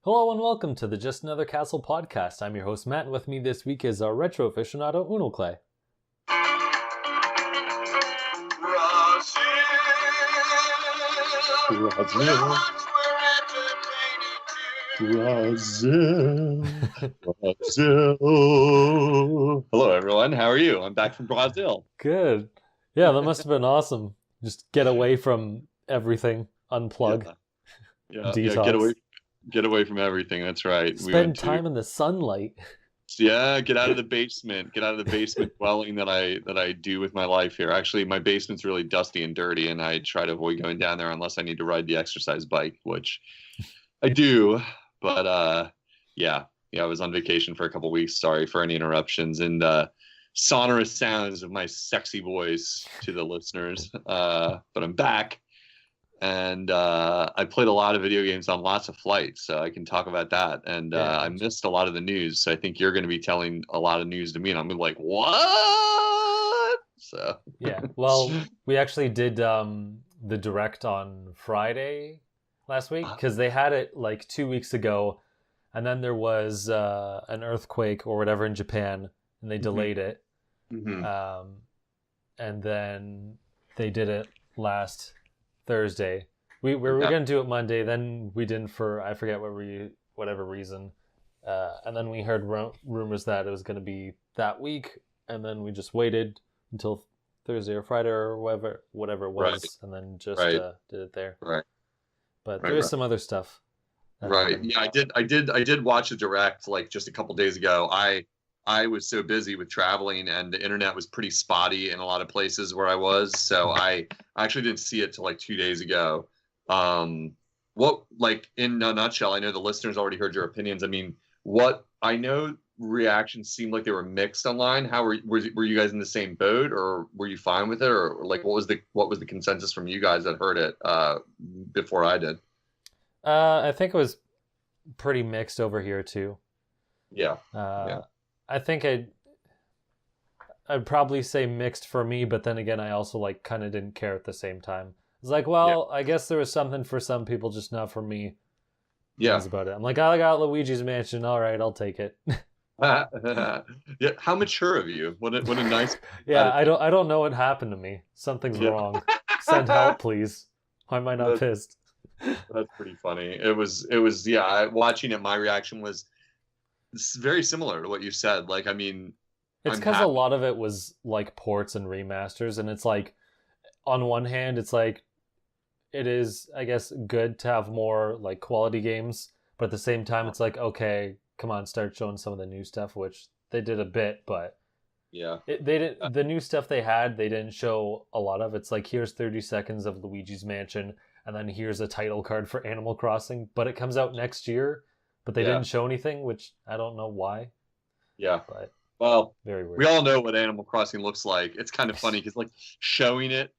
Hello and welcome to the Just Another Castle podcast. I'm your host Matt, and with me this week is our retro aficionado Unoclay. Brazil. Hello, everyone. How are you? I'm back from Brazil. Good. Yeah, that must have been awesome. Just get away from everything, unplug, detox. Get away from everything. That's right. Spend time in the sunlight. Yeah, get out of the basement. Get out of the basement dwelling that I do with my life here. Actually, my basement's really dusty and dirty, and I try to avoid going down there unless I need to ride the exercise bike, which I do. But I was on vacation for a couple weeks. Sorry for any interruptions and sonorous sounds of my sexy voice to the listeners. But I'm back. And I played a lot of video games on lots of flights, so I can talk about that. And I missed a lot of the news, so I think you're going to be telling a lot of news to me, and I'm like, what? So yeah, well, we actually did the direct on Friday last week because they had it like 2 weeks ago, and then there was an earthquake or whatever in Japan, and they delayed it. Mm-hmm. And then they did it last Thursday. We were going to do it Monday, then we didn't for I forget whatever reason, and then we heard rumors that it was going to be that week, and then we just waited until Thursday or Friday or whatever it was, and then just did it there. Right. But there's some other stuff. Right. Yeah, I did watch a direct like just a couple days ago. I was so busy with traveling, and the internet was pretty spotty in a lot of places where I was. So I actually didn't see it till like 2 days ago. What, like in a nutshell, I know the listeners already heard your opinions. I mean, I know reactions seemed like they were mixed online. How were you guys in the same boat, or were you fine with it, or like what was the consensus from you guys that heard it before I did? I think it was pretty mixed over here too. Yeah. I think I'd probably say mixed for me, but then again, I also like kind of didn't care at the same time. It's like, well, I guess there was something for some people, just not for me. Yeah, that's about it. I'm like, I got Luigi's Mansion. All right, I'll take it. Yeah, how mature of you? What a nice. Yeah, I don't know what happened to me. Something's wrong. Send help, please. Why am I not pissed? That's pretty funny. It was watching it, my reaction was very similar to what you said. Like, I mean, it's because a lot of it was like ports and remasters, and it's like, on one hand, it's like, it is, I guess, good to have more like quality games, but at the same time, it's like, okay, come on, start showing some of the new stuff, which they did a bit, but they didn't. The new stuff they didn't show a lot of. It's like, here's 30 seconds of Luigi's Mansion, and then here's a title card for Animal Crossing, but it comes out next year. But they didn't show anything, which I don't know why. Yeah. But well, very weird. We all know what Animal Crossing looks like. It's kind of funny because like showing it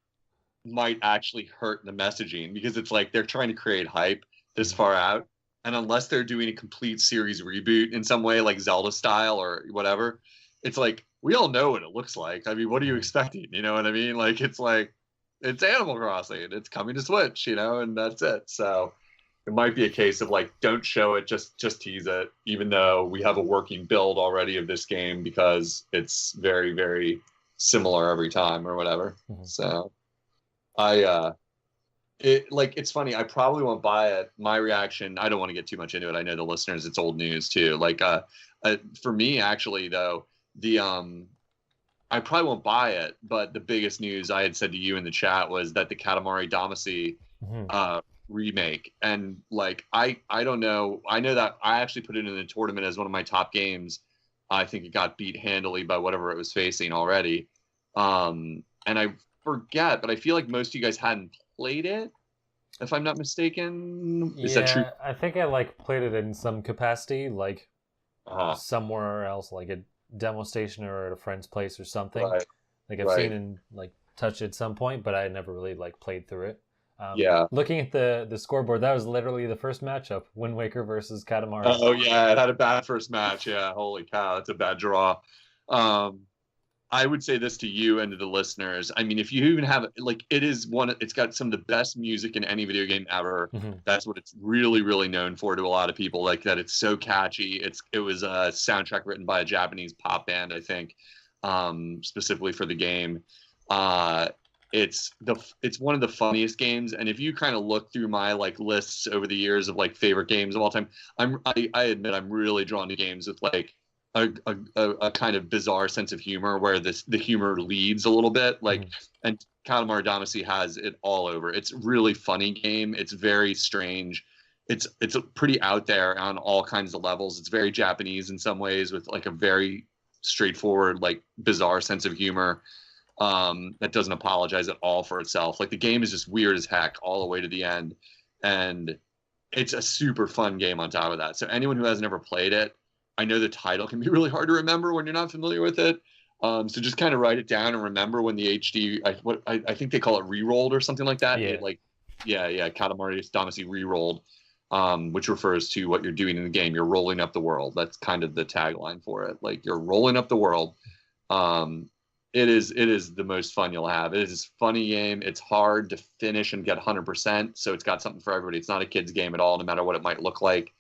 might actually hurt the messaging, because it's like they're trying to create hype this far out. And unless they're doing a complete series reboot in some way, like Zelda style or whatever, it's like, we all know what it looks like. I mean, what are you expecting? You know what I mean? Like, it's Animal Crossing. It's coming to Switch, and that's it. So it might be a case of like, don't show it, just tease it, even though we have a working build already of this game, because it's very, very similar every time or whatever. Mm-hmm. So it's funny. I probably won't buy it. My reaction, I don't want to get too much into it. I know the listeners, it's old news too. Like, for me actually though, I probably won't buy it, but the biggest news I had said to you in the chat was that the Katamari Damacy, remake, and like I don't know, I know that I actually put it in the tournament as one of my top games. I think it got beat handily by whatever it was facing already, and I forget, but I feel like most of you guys hadn't played it, if I'm not mistaken. Is that true? I think I like played it in some capacity, like somewhere else, like a demo station or at a friend's place or something. Like I've seen and like touched it at some point, but I never really like played through it. Looking at the scoreboard, that was literally the first matchup: Wind Waker versus Katamari. Oh yeah, it had a bad first match. Yeah, holy cow, that's a bad draw. I would say this to you and to the listeners. I mean, if you even have like, it's got some of the best music in any video game ever. Mhm. That's what it's really, really known for to a lot of people. Like that, it's so catchy. It was a soundtrack written by a Japanese pop band, I think, specifically for the game. Uh, it's one of the funniest games. And if you kind of look through my like lists over the years of like favorite games of all time, I admit I'm really drawn to games with like a kind of bizarre sense of humor where the humor leads a little bit, like, and Katamari Damacy has it all over. It's a really funny game. It's very strange. It's pretty out there on all kinds of levels. It's very Japanese in some ways with like a very straightforward, like bizarre sense of humor that doesn't apologize at all for itself. Like the game is just weird as heck all the way to the end, and it's a super fun game on top of that. So anyone who hasn't ever played it, I know the title can be really hard to remember when you're not familiar with it. So just kind of write it down and remember when the HD, I think they call it re-rolled or something like that. Yeah. Katamari Damacy re-rolled, which refers to what you're doing in the game. You're rolling up the world. That's kind of the tagline for it. Like you're rolling up the world. It is the most fun you'll have. It is a funny game. It's hard to finish and get 100%. So it's got something for everybody. It's not a kid's game at all, no matter what it might look like.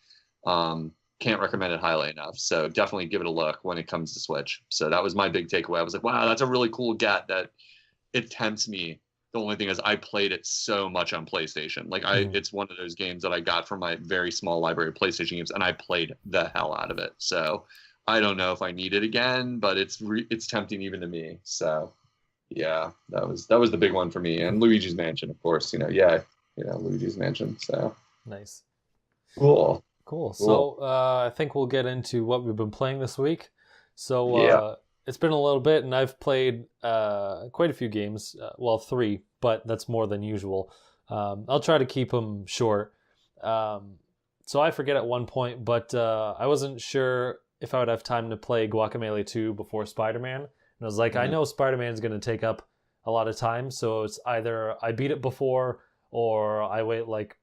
Can't recommend it highly enough. So definitely give it a look when it comes to Switch. So that was my big takeaway. I was like, wow, that's a really cool get. That it tempts me. The only thing is I played it so much on PlayStation. Like it's one of those games that I got from my very small library of PlayStation games, and I played the hell out of it. So I don't know if I need it again, but it's tempting even to me. So yeah, that was the big one for me. And Luigi's Mansion, of course. Luigi's Mansion. So Nice. Cool. So I think we'll get into what we've been playing this week. So it's been a little bit, and I've played quite a few games. 3, but that's more than usual. I'll try to keep them short. So I forget at one point, but I wasn't sure if I would have time to play Guacamelee 2 before Spider-Man. And I was like, I know Spider-Man's going to take up a lot of time, so it's either I beat it before or I wait like,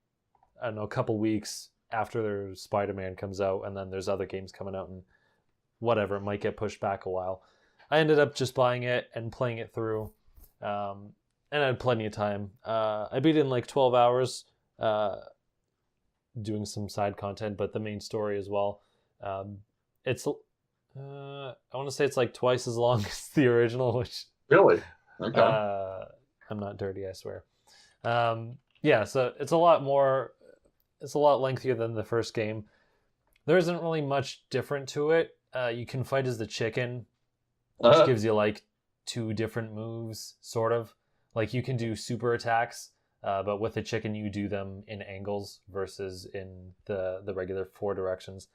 I don't know, a couple weeks after Spider-Man comes out, and then there's other games coming out, and whatever, it might get pushed back a while. I ended up just buying it and playing it through, and I had plenty of time. I beat it in like 12 hours, doing some side content, but the main story as well. It's I want to say it's like twice as long as the original, which really, okay. I'm not dirty, I swear. So it's a lot more. It's a lot lengthier than the first game. There isn't really much different to it. You can fight as the chicken, which gives you like 2 different moves, sort of. Like you can do super attacks, but with the chicken you do them in angles versus in the regular 4 directions.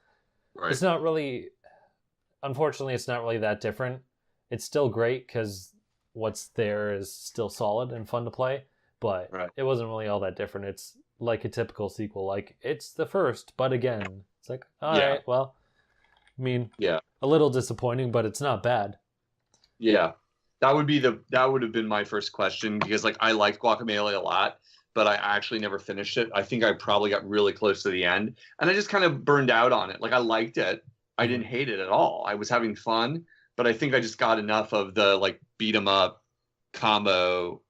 Right. It's not really, unfortunately, it's not really that different. It's still great because what's there is still solid and fun to play, but It wasn't really all that different. It's like a typical sequel, like it's the first, but again, it's like, all right, well, I mean, a little disappointing, but it's not bad. Yeah, that would have been my first question, because like I liked Guacamelee a lot, but I actually never finished it. I think I probably got really close to the end, and I just kind of burned out on it. Like I liked it, I didn't hate it at all. I was having fun, but I think I just got enough of the like beat 'em up combo,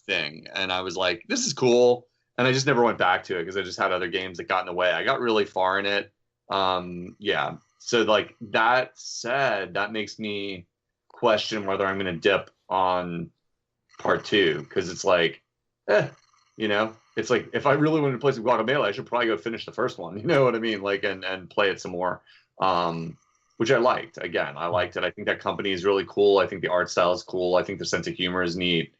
thing, and I was like, this is cool. And I just never went back to it because I just had other games that got in the way. I got really far in it. So like that said, that makes me question whether I'm going to dip on part 2, because it's like, it's like if I really wanted to play some Guacamelee, I should probably go finish the first one. You know what I mean? Like and play it some more. Which I liked. Again, I liked it. I think that company is really cool. I think the art style is cool. I think the sense of humor is neat.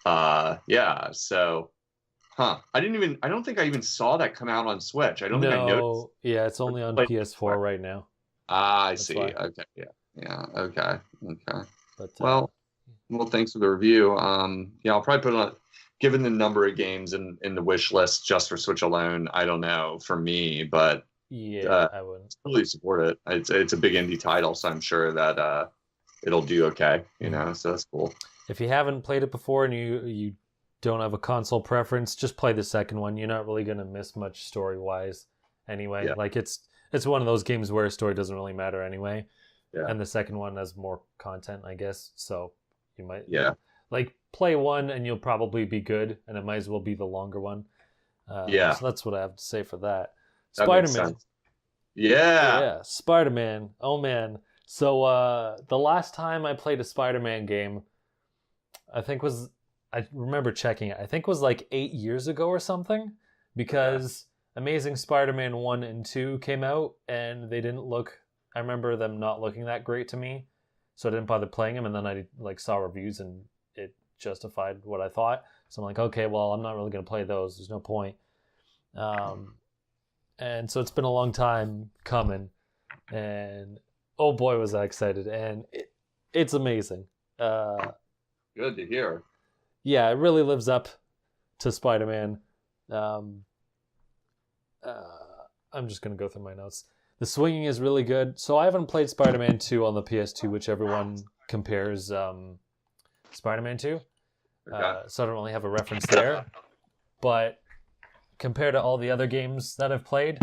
So. I don't think I even saw that come out on Switch. I don't think I noticed. Yeah, it's only on PS4 right now. I see. Why. Okay. Yeah. Okay. But, well, thanks for the review. I'll probably put on, given the number of games in the wish list just for Switch alone, I don't know for me, but I wouldn't really support it. It's a big indie title, so I'm sure that it'll do okay. So that's cool. If you haven't played it before and you don't have a console preference, just play the second one. You're not really going to miss much story-wise anyway. Like it's one of those games where story doesn't really matter anyway. Yeah. and the second one has more content, I guess. So you might like play one and you'll probably be good, and it might as well be the longer one. Yeah. So that's what I have to say for that. That makes Spider-Man. sense. Yeah. Yeah, Spider-Man. Oh man. So the last time I played a Spider-Man game, I remember checking it. I think it was like 8 years ago or something, because Amazing Spider-Man 1 and 2 came out and they didn't look, I remember them not looking that great to me. So I didn't bother playing them, and then I like saw reviews and it justified what I thought. So I'm like, okay, well, I'm not really going to play those. There's no point. And so it's been a long time coming, and oh boy, was I excited. And it's amazing. Good to hear. Yeah, it really lives up to Spider-Man. I'm just going to go through my notes. The swinging is really good. So I haven't played Spider-Man 2 on the PS2, which everyone compares Spider-Man to. So I don't really have a reference there. But compared to all the other games that I've played,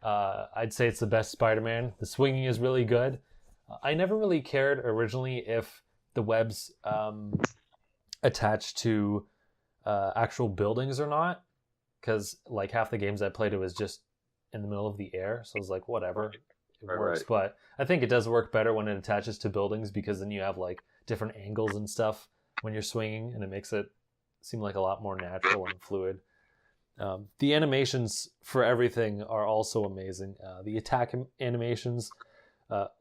I'd say it's the best Spider-Man. The swinging is really good. I never really cared originally if the webs attached to actual buildings or not, because like half the games I played, it was just in the middle of the air, so I was like, whatever, it works. But I think it does work better when it attaches to buildings, because then you have like different angles and stuff when you're swinging, and it makes it seem like a lot more natural and fluid. The animations for everything are also amazing. The attack animations,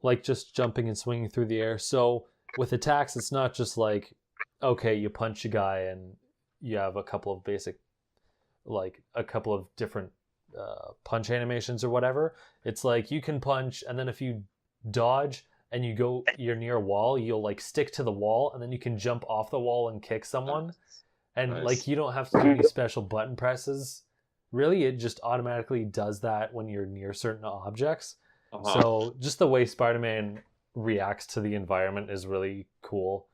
like just jumping and swinging through the air. So with attacks, it's not just like, okay, you punch a guy and you have a couple of basic, like a couple of different punch animations or whatever. It's like you can punch, and then if you dodge and you're near a wall, you'll like stick to the wall, and then you can jump off the wall and kick someone. And like you don't have to do any special button presses. Really, it just automatically does that when you're near certain objects. So just the way Spider-Man reacts to the environment is really cool.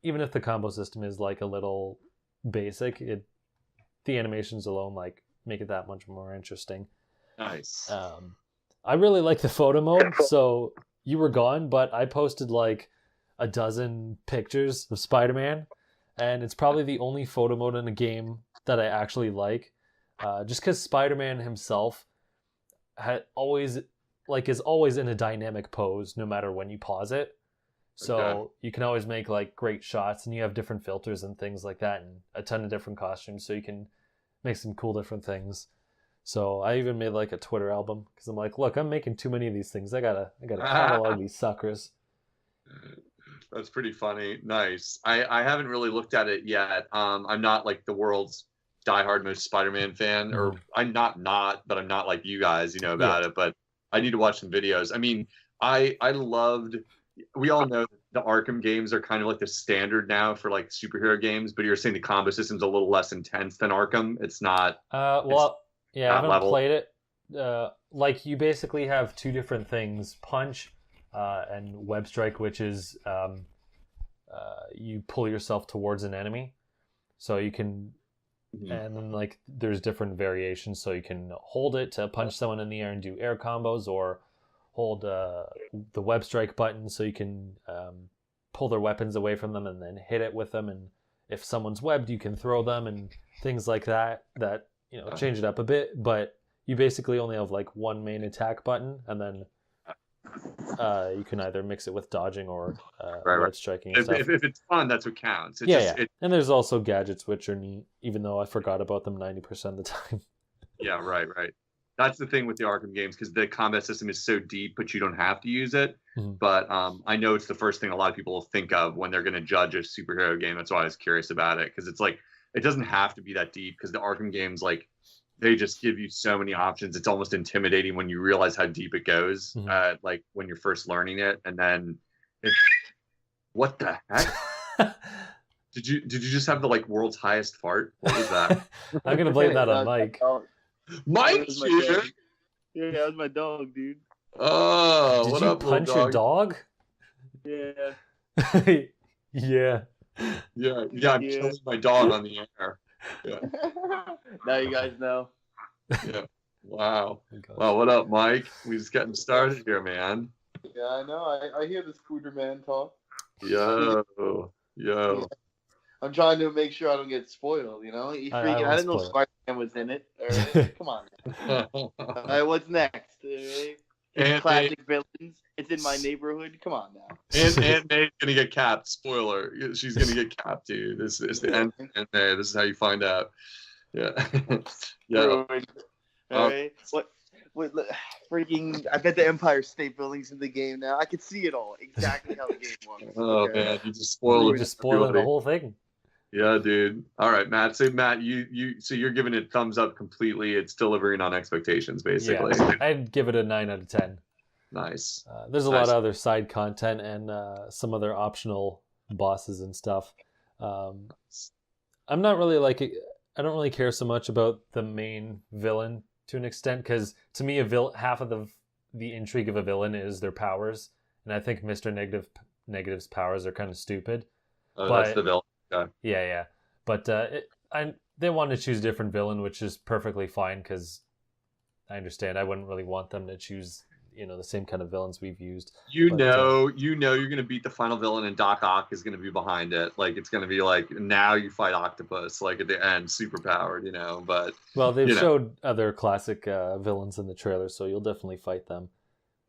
Even if the combo system is like a little basic, the animations alone like make it that much more interesting. Nice. I really like the photo mode. So you were gone, but I posted like a dozen pictures of Spider-Man, and it's probably the only photo mode in a game that I actually like. Just because Spider-Man himself is always in a dynamic pose no matter when you pause it. So you can always make like great shots, and you have different filters and things like that, and a ton of different costumes, so you can make some cool different things. So I even made like a Twitter album, because I'm like, look, I'm making too many of these things. I gotta catalog these suckers. That's pretty funny. Nice. I haven't really looked at it yet. I'm not like the world's diehard most Spider-Man fan, or I'm not, but I'm not like you guys, about it. But I need to watch some videos. I mean, I loved. We all know the Arkham games are kind of like the standard now for like superhero games, but you're saying the combo system's a little less intense than Arkham. It's not. I haven't played it. Like you basically have two different things: punch and web strike, which is you pull yourself towards an enemy, so you can. And then like there's different variations, so you can hold it to punch someone in the air and do air combos, or hold the web strike button so you can pull their weapons away from them and then hit it with them, and if someone's webbed you can throw them and things like that change it up a bit. But you basically only have like one main attack button, and then you can either mix it with dodging or web striking and stuff. If it's fun, that's what counts. And there's also gadgets, which are neat, even though I forgot about them 90% of the time. Yeah, right. That's the thing with the Arkham games, because the combat system is so deep, but you don't have to use it. But I know it's the first thing a lot of people will think of when they're going to judge a superhero game. That's why I was curious about it, because it's like it doesn't have to be that deep, because the Arkham games, like, they just give you so many options. It's almost intimidating when you realize how deep it goes, like when you're first learning it. And then what the heck? Did you just have the like world's highest fart? What was that? I'm gonna blame that on Mike. Mike here? Yeah, that was my dog, dude. Oh, did what you up, punch your dog? Yeah. Yeah. I'm killing my dog on the air. Yeah. Now you guys know. Yeah. Wow. Well, what up, Mike? We just getting started here, man. Yeah, I know. I hear the Scooter Man talk. Yo, Yeah. yo. I'm trying to make sure I don't get spoiled. You know, you I freaking. I won't didn't know spoil Spider-Man was in it. All right, come on. All right, what's next? All right? His Aunt May, classic villains. It's in my neighborhood. Come on now. Aunt May's gonna get capped. Spoiler: she's gonna get capped, dude. This is the end. Aunt May. This is how you find out. Yeah, yeah. Ruined. All right. What? Freaking! I bet the Empire State Building's in the game now. I can see it all. Exactly how the game works. Oh Okay. man, you just You're spoiled it. just spoiling the Everybody. whole thing. Yeah, dude. All right, Matt. So Matt, so you're giving it thumbs up completely. It's delivering on expectations, basically. Yeah, I'd give it a 9 out of 10. Nice. There's a Nice. lot of other side content and some other optional bosses and stuff. I'm not really like I don't really care so much about the main villain to an extent, because to me, half of the intrigue of a villain is their powers, and I think Mr. Negative's powers are kind of stupid. Oh, But that's the villain. Okay. yeah. But they want to choose a different villain, which is perfectly fine, because I understand. I wouldn't really want them to choose, the same kind of villains we've used. You But, know, you're gonna beat the final villain, and Doc Ock is gonna be behind it. Like it's gonna be like now you fight Octopus, like at the end, super powered, But Well, they've you know. showed other classic villains in the trailer, so you'll definitely fight them.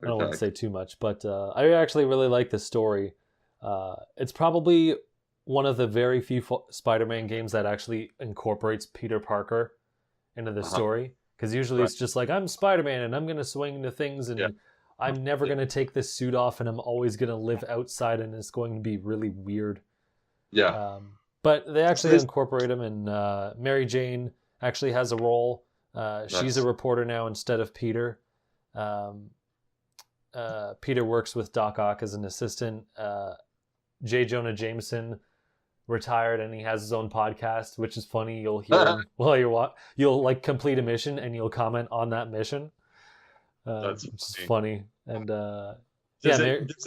I don't want to say too much, but I actually really like the story. It's probably one of the very few Spider-Man games that actually incorporates Peter Parker into the story. Because usually it's just like, I'm Spider-Man and I'm going to swing into things and I'm never going to take this suit off and I'm always going to live outside and it's going to be really weird. Yeah. But they actually incorporate him, and Mary Jane actually has a role. She's a reporter now instead of Peter. Peter works with Doc Ock as an assistant. J. Jonah Jameson retired and he has his own podcast, which is funny. You'll hear him while you'll like complete a mission and you'll comment on that mission. That's which is funny. And does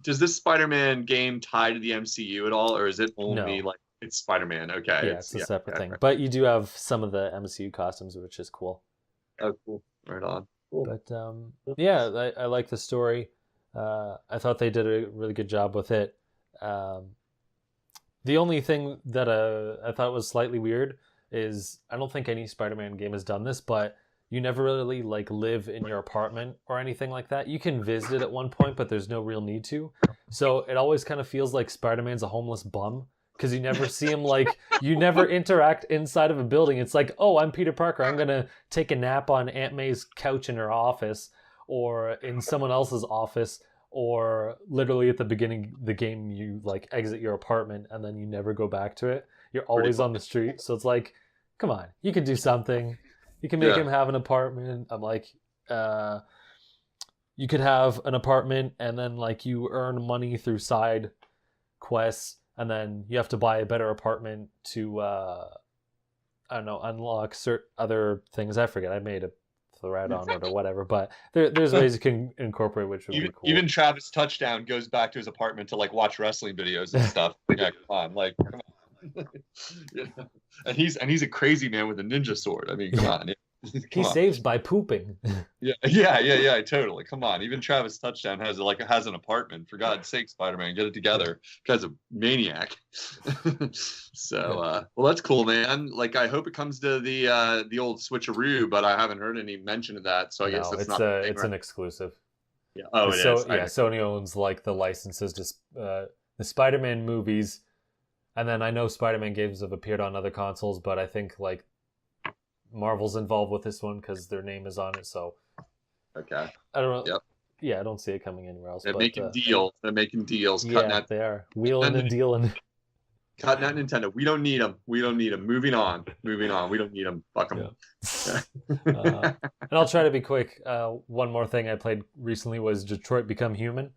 this Spider-Man game tie to the MCU at all, or is it only like it's Spider-Man? Okay. Yeah, it's a separate thing. Right. But you do have some of the MCU costumes, which is cool. Oh, cool. Right on. Cool. But I like the story. I thought they did a really good job with it. The only thing that I thought was slightly weird is I don't think any Spider-Man game has done this, but you never really like live in your apartment or anything like that. You can visit it at one point, but there's no real need to. So it always kind of feels like Spider-Man's a homeless bum, because you never see him, like, you never interact inside of a building. It's like, oh, I'm Peter Parker. I'm going to take a nap on Aunt May's couch in her office or in someone else's office, or literally at the beginning of the game, you like exit your apartment and then you never go back to it. You're always on the street. So it's like, come on, you can do something. You can make him have an apartment. I'm like, you could have an apartment and then like you earn money through side quests, and then you have to buy a better apartment to I don't know, unlock certain other things. I forget. I made a thread on it or whatever, but there's ways you can incorporate, which would be cool. Even Travis Touchdown goes back to his apartment to like watch wrestling videos and stuff. Yeah, come on. And he's a crazy man with a ninja sword. I mean, come on. He saves by pooping. Yeah, totally. Come on. Even Travis Touchdown has an apartment. For God's sake, Spider-Man, get it together. Guy's a maniac. So well, that's cool, man. Like, I hope it comes to the old switcheroo, but I haven't heard any mention of that. So I guess it's not. It's an exclusive. Yeah. Oh, it is. Yeah, Sony owns like the licenses to the Spider-Man movies, and then I know Spider-Man games have appeared on other consoles, but I think like Marvel's involved with this one because their name is on it. So okay, I don't know. Yep. Yeah, I don't see it coming anywhere else. They're making deals. They're making deals. Yeah, they are wheeling and dealing. Cutting out Nintendo. We don't need them. Moving on. We don't need them. Fuck them. Yeah. And I'll try to be quick. One more thing I played recently was Detroit Become Human,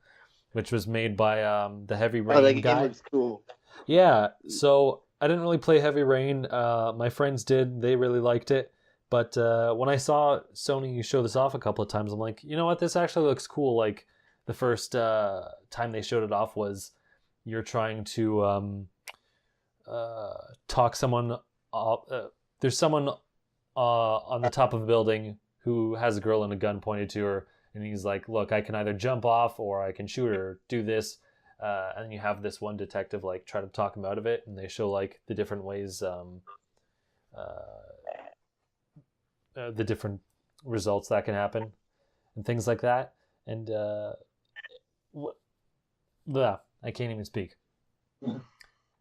which was made by the Heavy Rain that guy. game looks cool. Yeah, so I didn't really play Heavy Rain. My friends did. They really liked it. But when I saw Sony show this off a couple of times, I'm like, you know what? This actually looks cool. Like, the first time they showed it off was you're trying to talk someone up. There's someone on the top of a building who has a girl and a gun pointed to her, and he's like, look, I can either jump off or I can shoot or do this. And you have this one detective like try to talk him out of it, and they show like the different ways, the different results that can happen and things like that. And I can't even speak.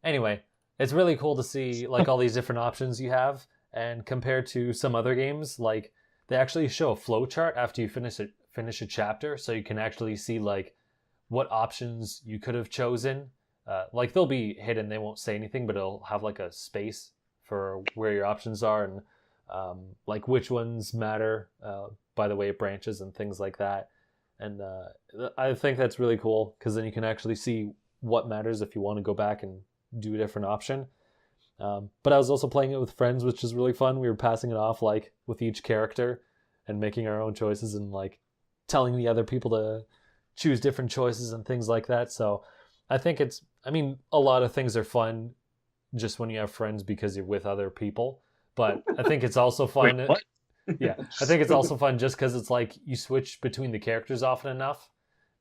Anyway, it's really cool to see like all these different options you have, and compared to some other games, like they actually show a flow chart after you finish a chapter, so you can actually see like what options you could have chosen. Like they'll be hidden, they won't say anything, but it'll have like a space for where your options are, and like which ones matter by the way it branches and things like that. And I think that's really cool, because then you can actually see what matters if you want to go back and do a different option. But I was also playing it with friends, which is really fun. We were passing it off like with each character and making our own choices, and like telling the other people to choose different choices and things like that. So I think a lot of things are fun just when you have friends because you're with other people. But I think it's also fun. Wait, what? Yeah, I think it's also fun just because it's like you switch between the characters often enough,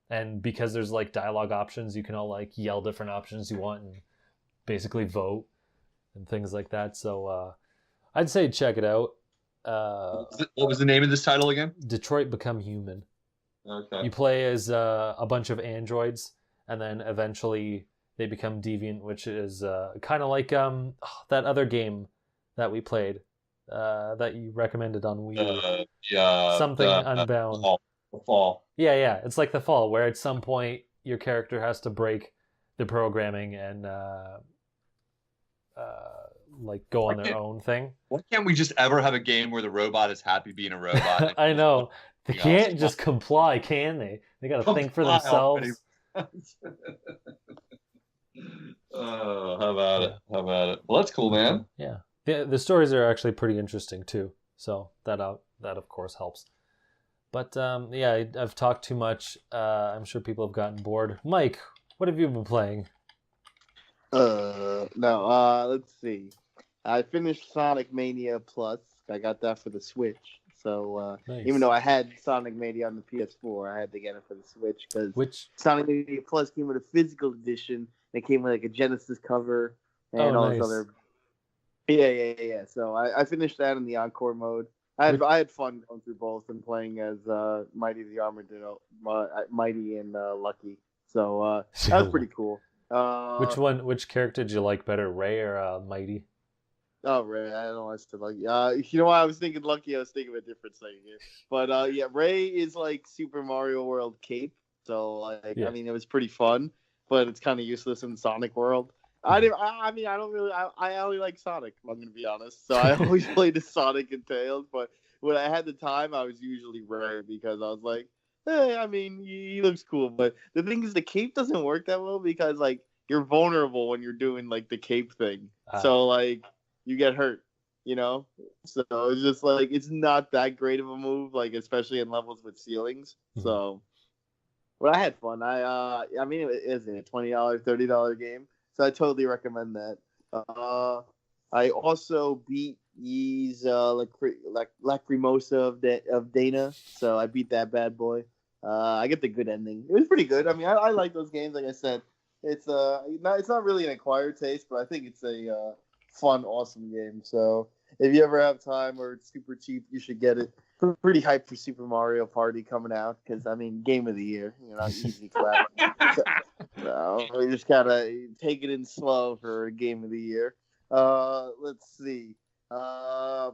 and because there's like dialogue options, you can all like yell different options you want and basically vote and things like that. So I'd say check it out. What was the name of this title again? Detroit Become Human. Okay. You play as a bunch of androids, and then eventually they become deviant, which is kind of like that other game that we played. That you recommended on Wii. Something Unbound. The Fall. Yeah. It's like The Fall, where at some point your character has to break the programming and like go on their own thing. Why can't we just ever have a game where the robot is happy being a robot? I know. They can't just comply, can they? They got to think for themselves. Oh, how about it? How about it? Well, that's cool, man. Yeah. The stories are actually pretty interesting too, so that of course helps. But yeah, I've talked too much. I'm sure people have gotten bored. Mike, what have you been playing? Let's see. I finished Sonic Mania Plus. I got that for the Switch. So Nice. Even though I had Sonic Mania on the PS4, I had to get it for the Switch because Sonic Mania Plus came with a physical edition. It came with like a Genesis cover and all this other. Yeah. So I finished that in the Encore mode. I had fun going through both and playing as Mighty the Armadillo, Mighty and Lucky. So that was pretty cool. Which character did you like better, Ray or Mighty? Oh, Ray. I don't know. I still like. You know why I was thinking Lucky? I was thinking of a different thing here. But yeah, Ray is like Super Mario World cape. So like, yeah. I mean, it was pretty fun, but it's kind of useless in Sonic World. I only like Sonic, I'm going to be honest. So I always played the Sonic and Tails, but when I had the time, I was usually Ray because I was like, hey, I mean, he looks cool. But the thing is, the cape doesn't work that well because, like, you're vulnerable when you're doing, like, the cape thing. So, like, you get hurt, you know? So it's just, like, it's not that great of a move, like, especially in levels with ceilings. Mm-hmm. So, but I had fun. I mean, it is a $20, $30 game. So I totally recommend that. I also beat Ys Lacrimosa of Dana, so I beat that bad boy. I get the good ending. It was pretty good. I mean, I like those games. Like I said, it's not really an acquired taste, but I think it's a fun, awesome game. So if you ever have time or it's super cheap, you should get it. Pretty hyped for Super Mario Party coming out because, I mean, game of the year, easy clap. So we just gotta take it in slow for game of the year. Let's see. I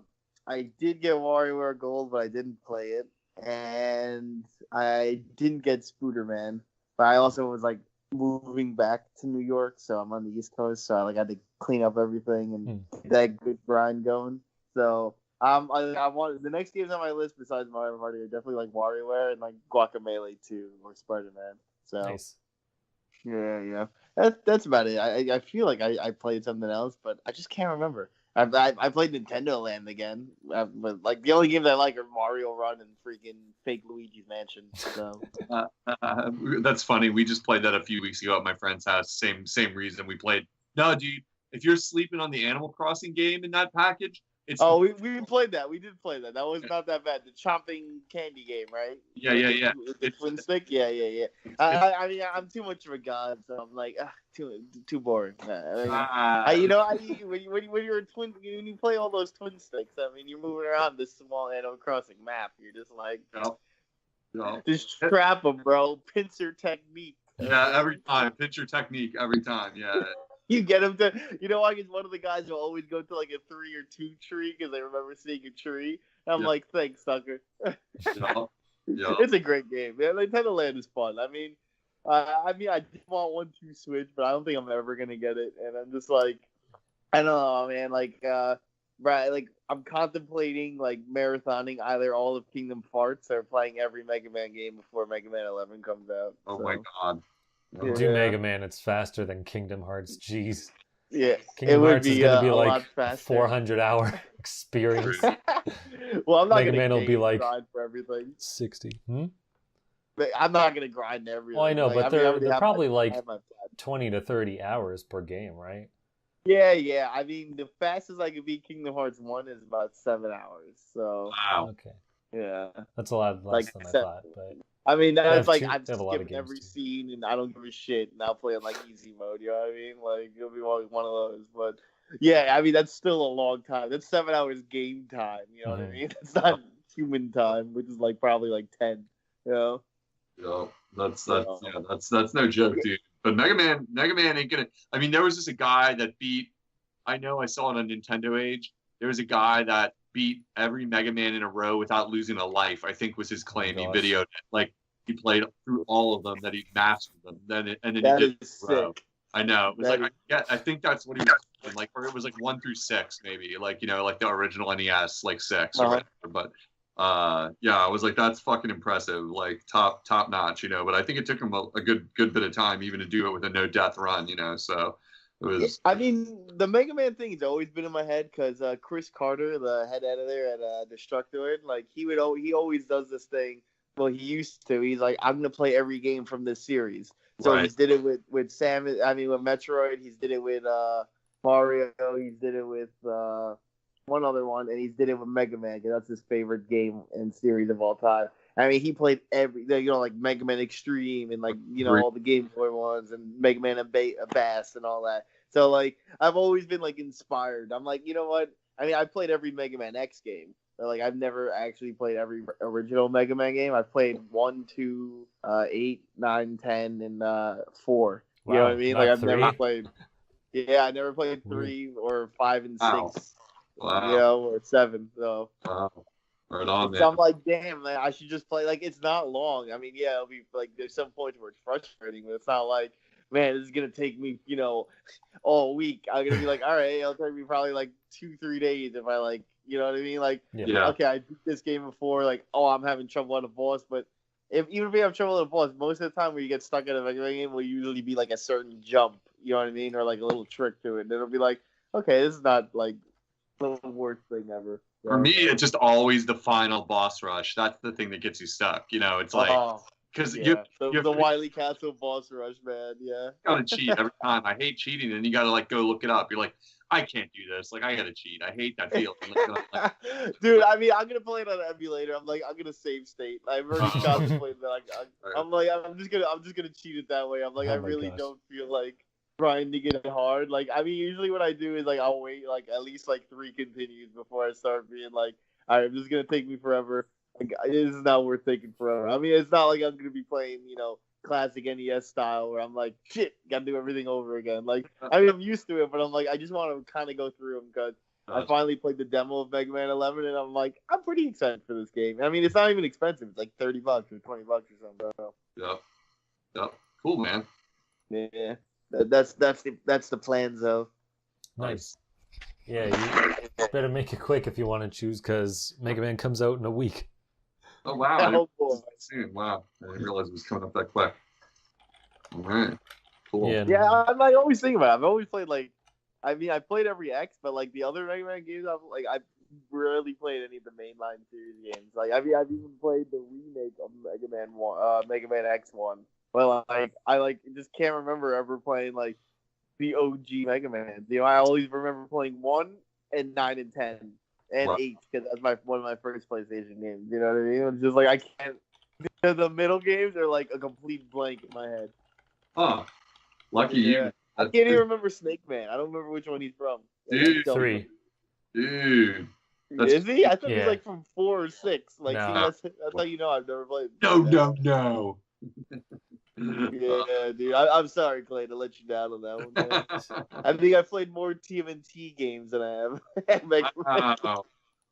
did get WarioWare Gold, but I didn't play it, and I didn't get Spooderman. But I also was like moving back to New York, so I'm on the East Coast, so I had to clean up everything and get that good grind going. So. I want the next games on my list besides Mario Party are definitely like WarioWare and like Guacamelee 2 or Spider-Man. So nice. Yeah. That's about it. I feel like I played something else, but I just can't remember. I played Nintendo Land again, but like the only games I like are Mario Run and freaking Fake Luigi's Mansion. So that's funny. We just played that a few weeks ago at my friend's house. Same reason we played. No, dude, if you're sleeping on the Animal Crossing game in that package, It's Oh, we played that. We did play that. That was not that bad. The chomping candy game, right? yeah. With the twin stick. Yeah. I mean, I'm too much of a god, so I'm like, too boring. When you're a twin, when you play all those twin sticks, I mean, you're moving around this small Animal Crossing map. You're just like, just trap them, bro. Pincer technique. Yeah, every time. Pitcher technique every time. Yeah. You get them to, I guess one of the guys will always go to like a 3 or 2 tree because they remember seeing a tree. And I'm like, thanks, sucker. It's a great game, man. Nintendo Land is fun. I mean, I did want one to Switch, but I don't think I'm ever gonna get it. And I'm just like, I don't know, man. Like, right, like I'm contemplating like marathoning either all of Kingdom Hearts or playing every Mega Man game before Mega Man 11 comes out. Oh my god. Do Mega Man, it's faster than Kingdom Hearts. Jeez. Yeah, Kingdom Hearts is going to be like a 400-hour experience. Well, I'm not Mega gonna Man will be like grind for everything. 60. But I'm not gonna grind everything. Well, I know, like, but they're probably like 20 to 30 hours per game, right? Yeah. I mean, the fastest I could beat Kingdom Hearts 1 is about 7 hours. So wow. Okay. Yeah. That's a lot less than I thought, but I mean, that's like I've skipped every scene and I don't give a shit, and I'll play on like easy mode. You know what I mean? Like it'll be one of those. But yeah, I mean that's still a long time. That's 7 hours game time. You know what I mean? It's not human time, which is like probably like 10. You know? Yeah, that's no joke, dude. But Mega Man ain't gonna. I mean, there was just a guy that beat. I know I saw it on Nintendo Age. There was a guy that beat every Mega Man in a row without losing a life. I think was his claim. He videoed it. Like he played through all of them, that he mastered them. Then he did it in a row. I know. It was I think that's what he was doing. Like, or it was like 1 through 6, maybe. Like, like the original NES, like 6 or whatever. But yeah, I was like, that's fucking impressive. Like top notch, But I think it took him a good bit of time even to do it with a no death run, So it was. I mean, the Mega Man thing has always been in my head because Chris Carter, the head editor at Destructoid, like he always does this thing. Well, he used to. He's like, I'm gonna play every game from this series. So he did it with with Metroid. He's did it with Mario. He's did it with one other one, and he's did it with Mega Man because that's his favorite game and series of all time. I mean, he played every, like Mega Man Extreme and like, all the Game Boy ones and Mega Man and Bass and all that. So like, I've always been like inspired. I'm like, you know what? I mean, I played every Mega Man X game. But, like, I've never actually played every original Mega Man game. I've played 1, 2, 8, 9, 10, and 4. You know what I mean? Like, I've never played. Yeah, I never played 3 or 5 and 6. Wow. Or 7. So. Wow. Right on, man. So I'm like, damn, man, I should just play. Like, it's not long. I mean, yeah, it'll be like there's some points where it's frustrating, but it's not like, man, this is gonna take me, all week. I'm gonna be like, all right, it'll take me probably like 2-3 days if I like, you know what I mean? Like, okay, I beat this game before. Like, I'm having trouble on a boss, but even if you have trouble on a boss, most of the time where you get stuck in a regular game will usually be like a certain jump. You know what I mean? Or like a little trick to it. And it'll be like, okay, this is not like the worst thing ever. For me, it's just always the final boss rush. That's the thing that gets you stuck. It's like because the Wily Castle boss rush, man. Yeah, you gotta cheat every time. I hate cheating, and you gotta like go look it up. You're like, I can't do this. Like, I gotta cheat. I hate that feeling. Dude, I mean, I'm gonna play it on emulator. I'm gonna save state. I've already contemplated that. I'm just gonna cheat it that way. I'm like, I really don't feel like grinding it hard. Like, I mean, usually what I do is like I'll wait like at least like 3 continues before I start being like, all right, this is gonna take me forever. Like, this is not worth taking forever. I mean, it's not like I'm gonna be playing, classic NES style where I'm like, shit, gotta do everything over again. Like, I mean, I'm used to it, but I'm like, I just want to kind of go through them because I finally played the demo of Mega Man 11, and I'm like, I'm pretty excited for this game. I mean, it's not even expensive; it's like $30 or $20 or something. Yep. Cool, man. Yeah. That's the plan, though. Nice. Yeah, you better make it quick if you want to choose, because Mega Man comes out in a week. Oh wow! Wow, I didn't realize it was coming up that quick. All right, cool. Yeah, I'm like always thinking about it. I've always played I played every X, but like the other Mega Man games, I've rarely played any of the mainline series games. Like I've even played the remake of Mega Man Mega Man X1. Well, I just can't remember ever playing like the OG Mega Man. I always remember playing 1 and 9 and 10. and Wow. 8 because that's one of my first PlayStation games. You know what I mean? It's just like I can't. The middle games are like a complete blank in my head. Huh. Lucky Yeah. you. I can't even remember Snake Man. I don't remember which one he's from. Like, I Dude. don't 3. Dude. remember. Is he? I thought he was Yeah. like from 4 or 6. Like, see, No. that's how you know I've never played. No. Yeah, dude. I'm sorry, Clay, to let you down on that one. Man. I think I played more TMNT games than I have.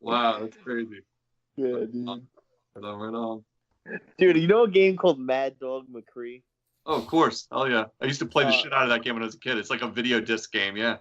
Wow, that's crazy. Yeah, dude. Right on. Dude, you know a game called Mad Dog McCree? Oh, of course. Hell yeah. I used to play the Uh, shit out of that game when I was a kid. It's like a video disc game, yeah.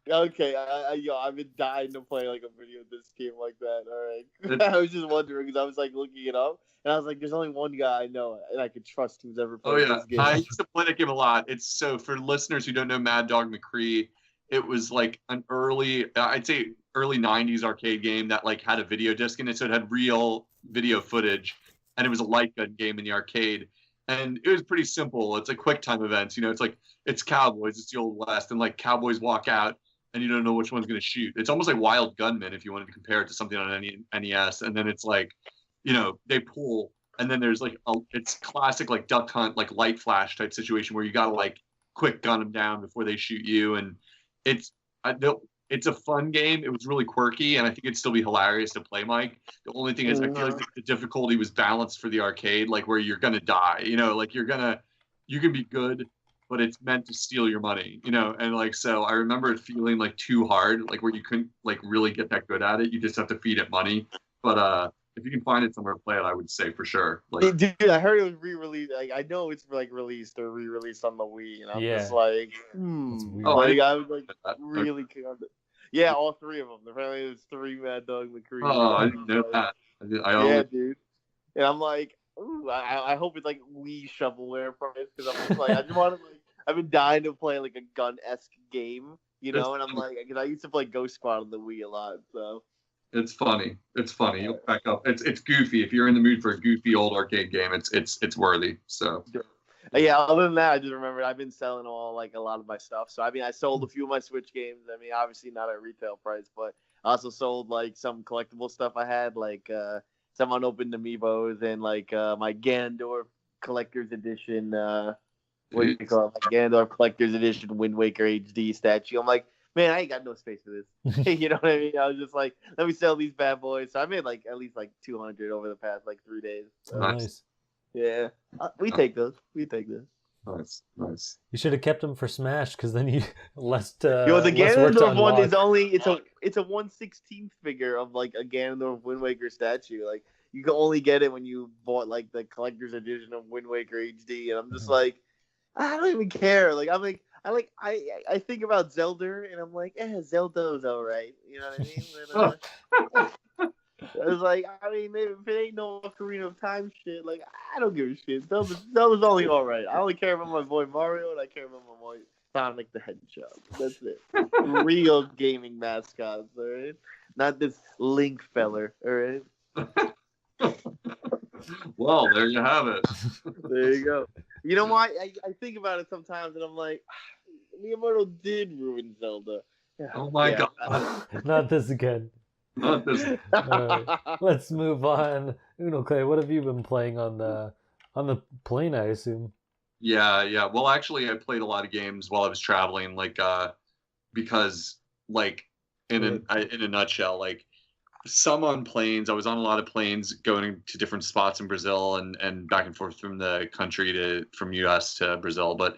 Okay, I've been dying to play like a video disc game like that. All right, I was just wondering because I was like looking it up, and I was like, "There's only one guy I know and I could trust who's ever Oh played yeah. this game." I used to play that game a lot. It's so for listeners who don't know Mad Dog McCree, it was like an I'd say early 90s arcade game that like had a video disc in it, so it had real video footage, and it was a light gun game in the arcade. And it was pretty simple. It's like quick time events, it's like it's cowboys, it's the old west, and like cowboys walk out and you don't know which one's going to shoot. It's almost like Wild Gunman if you wanted to compare it to something on any NES. And then it's like, they pull, and then there's like it's classic like duck hunt, like light flash type situation where you got to like quick gun them down before they shoot you. And it's it's a fun game. It was really quirky, and I think it'd still be hilarious to play, Mike. The only thing is, I feel like the difficulty was balanced for the arcade, like where you're gonna die. Like you can be good, but it's meant to steal your money. And like so, I remember it feeling like too hard, like where you couldn't like really get that good at it. You just have to feed it money. But if you can find it somewhere to play it, I would say for sure. Like, dude, I heard it was re-released. Like, I know it's like released or re-released on the Wii, and I'm just like, weird. Oh, like, I was like really. Yeah, all 3 of them. Apparently, it was 3 Mad Dog McCree. Oh, I didn't know that. Yeah, dude. And I'm like, ooh, I hope it's like Wii shovelware price because I'm just like, I just want to like, I've been dying to play like a gun-esque game, and I'm like, because I used to play Ghost Squad on the Wii a lot, so. It's funny. You'll back up. It's goofy. If you're in the mood for a goofy old arcade game, it's worthy. So. Yeah, other than that, I just remember I've been selling a lot of my stuff. So I mean, I sold a few of my Switch games. I mean, obviously not at retail price, but I also sold like some collectible stuff I had, like some unopened amiibos and like my Ganondorf collector's edition. What do you call it? Like Ganondorf collector's edition Wind Waker HD statue. I'm like, man, I ain't got no space for this. You know what I mean? I was just like, let me sell these bad boys. So I made like at least like 200 over the past like 3 days. So. Nice. Yeah, we take those. Nice. You should have kept them for Smash, because then you less. The less work to Ganondorf one is unlock. only it's a 1/16th figure of like a Ganondorf Wind Waker statue. Like you can only get it when you bought like the collector's edition of Wind Waker HD, and I'm just like, I don't even care. Like I think about Zelda, and I'm like, Zelda's alright. You know what I mean? I was like, I mean, if it ain't no Ocarina of Time shit, like, I don't give a shit. Zelda's only alright. I only care about my boy Mario, and I care about my boy Sonic the Hedgehog. That's it. Real gaming mascots, alright? Not this Link feller, alright? Well, there you have it. There you go. You know what? I think about it sometimes, and I'm like, Miyamoto did ruin Zelda. Oh my god. Not this again. Not this. Let's move on. Unoclay, what have you been playing on the plane, I assume? Yeah. Well, actually, I played a lot of games while I was traveling, like because like in a nutshell, like some on planes. I was on a lot of planes going to different spots in Brazil and back and forth from the country from US to Brazil, but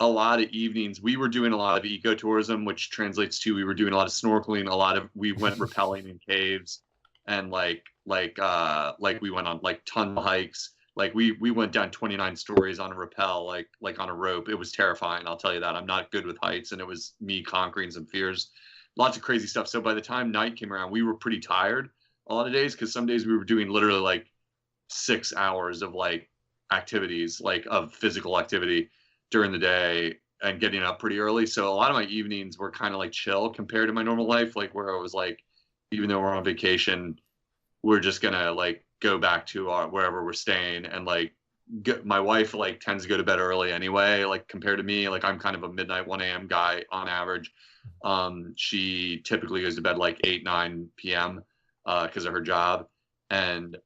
a lot of evenings we were doing a lot of ecotourism, which translates to we were doing a lot of snorkeling, we went rappelling in caves, and like we went on like ton of hikes. Like we went down 29 stories on a rappel, like on a rope. It was terrifying, I'll tell you that. I'm not good with heights, and it was me conquering some fears. Lots of crazy stuff. So by the time night came around, we were pretty tired a lot of days, because some days we were doing literally like 6 hours of like activities, like of physical activity during the day, and getting up pretty early. So a lot of my evenings were kind of like chill compared to my normal life, like where I was like, even though we're on vacation, we're just gonna like go back to wherever we're staying and like my wife like tends to go to bed early anyway, like compared to me. Like I'm kind of a midnight 1 a.m. guy on average. She typically goes to bed like 8, 9 p.m. Because of her job. And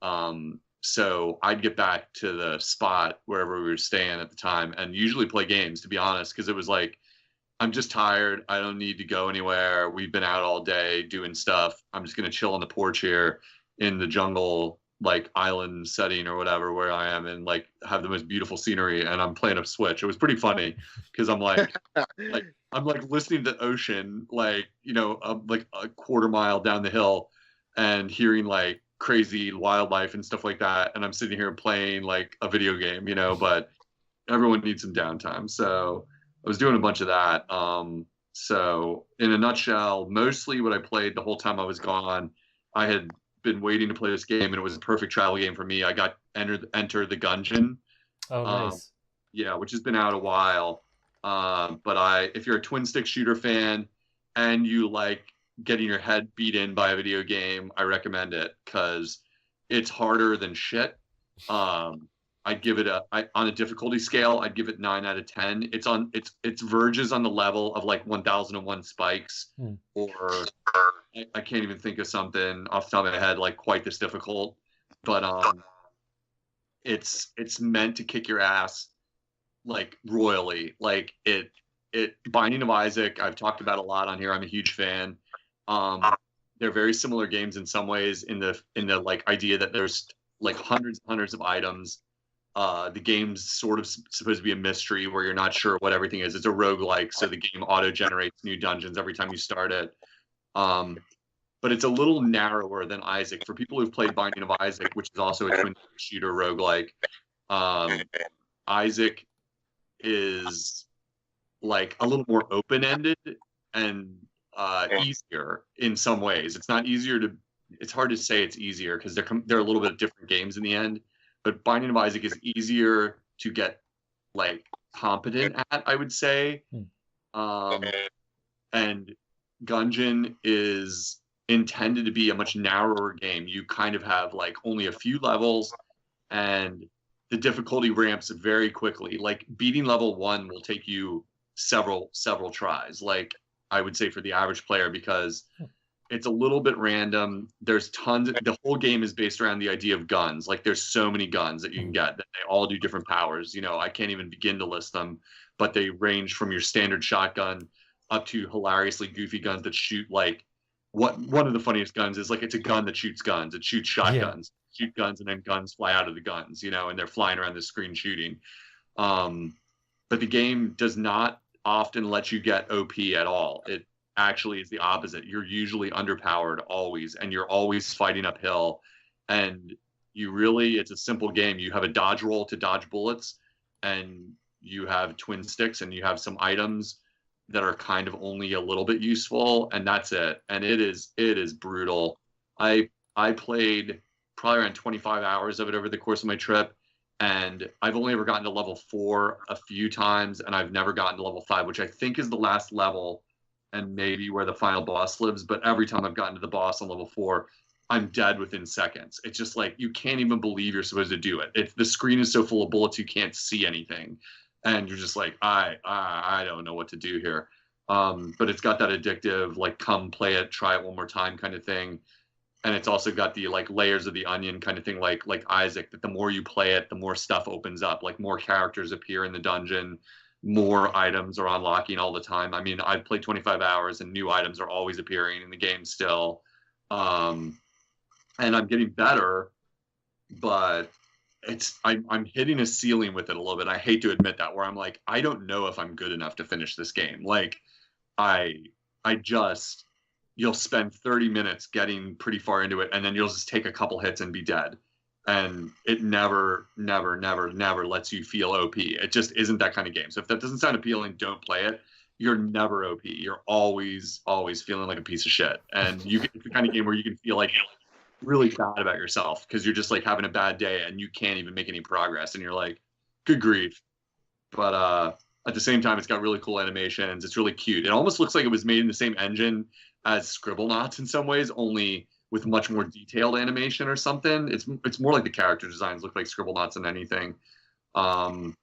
so I'd get back to the spot wherever we were staying at the time and usually play games, to be honest, because it was like, I'm just tired. I don't need to go anywhere. We've been out all day doing stuff. I'm just going to chill on the porch here in the jungle, like island setting or whatever, where I am, and like have the most beautiful scenery. And I'm playing a Switch. It was pretty funny because I'm like, I'm like listening to the ocean, like, like a quarter mile down the hill and hearing like crazy wildlife and stuff like that. And I'm sitting here playing like a video game, but everyone needs some downtime. So I was doing a bunch of that. So in a nutshell, mostly what I played the whole time I was gone, I had been waiting to play this game, and it was a perfect travel game for me. I got Enter the Gungeon. Oh, nice. Yeah, which has been out a while. But if you're a twin stick shooter fan and you like getting your head beat in by a video game, I recommend it because it's harder than shit. I'd give it on a difficulty scale, I'd give it 9 out of 10. It's verges on the level of like 1001 Spikes, or I can't even think of something off the top of my head like quite this difficult. But it's meant to kick your ass like royally. Like it Binding of Isaac, I've talked about a lot on here. I'm a huge fan. They're very similar games in some ways in the like idea that there's like hundreds and hundreds of items. The game's sort of supposed to be a mystery where you're not sure what everything is. It's a roguelike, so the game auto-generates new dungeons every time you start it. But it's a little narrower than Isaac. For people who've played Binding of Isaac, which is also a twin shooter roguelike, Isaac is like a little more open-ended and easier in some ways. It's not easier to. It's hard to say it's easier because they're a little bit different games in the end. But Binding of Isaac is easier to get like competent at, I would say. And Gungeon is intended to be a much narrower game. You kind of have like only a few levels, and the difficulty ramps very quickly. Like beating level 1 will take you several tries, like I would say for the average player, because it's a little bit random. There's the whole game is based around the idea of guns. Like there's so many guns that you can get that they all do different powers. I can't even begin to list them, but they range from your standard shotgun up to hilariously goofy guns that shoot like one of the funniest guns is like, it's a gun that shoots guns. It shoots shotguns, shoot guns, and then guns fly out of the guns, and they're flying around the screen shooting. But the game does not often let you get OP at all. It actually is the opposite. You're usually underpowered always, and you're always fighting uphill. And it's a simple game. You have a dodge roll to dodge bullets, and you have twin sticks, and you have some items that are kind of only a little bit useful, and that's it. And it is brutal. I played probably around 25 hours of it over the course of my trip, and I've only ever gotten to level 4 a few times, and I've never gotten to level 5, which I think is the last level and maybe where the final boss lives. But every time I've gotten to the boss on level 4, I'm dead within seconds. It's just like, you can't even believe you're supposed to do it. The screen is so full of bullets, you can't see anything. And you're just like, I don't know what to do here. But it's got that addictive, like, come play it, try it one more time kind of thing. And it's also got the like layers of the onion kind of thing, like Isaac, that the more you play it, the more stuff opens up. Like more characters appear in the dungeon, more items are unlocking all the time. I mean, I've played 25 hours and new items are always appearing in the game still. And I'm getting better, but I'm hitting a ceiling with it a little bit. I hate to admit that, where I'm like, I don't know if I'm good enough to finish this game. Like you'll spend 30 minutes getting pretty far into it, and then you'll just take a couple hits and be dead. And it never lets you feel OP. It just isn't that kind of game. So if that doesn't sound appealing, don't play it. You're never OP. You're always feeling like a piece of shit. And it's the kind of game where you can feel like really bad about yourself because you're just like having a bad day and you can't even make any progress. And you're like, good grief. But at the same time, it's got really cool animations. It's really cute. It almost looks like it was made in the same engine as Scribblenauts in some ways, only with much more detailed animation or something. It's more like the character designs look like Scribblenauts than anything. And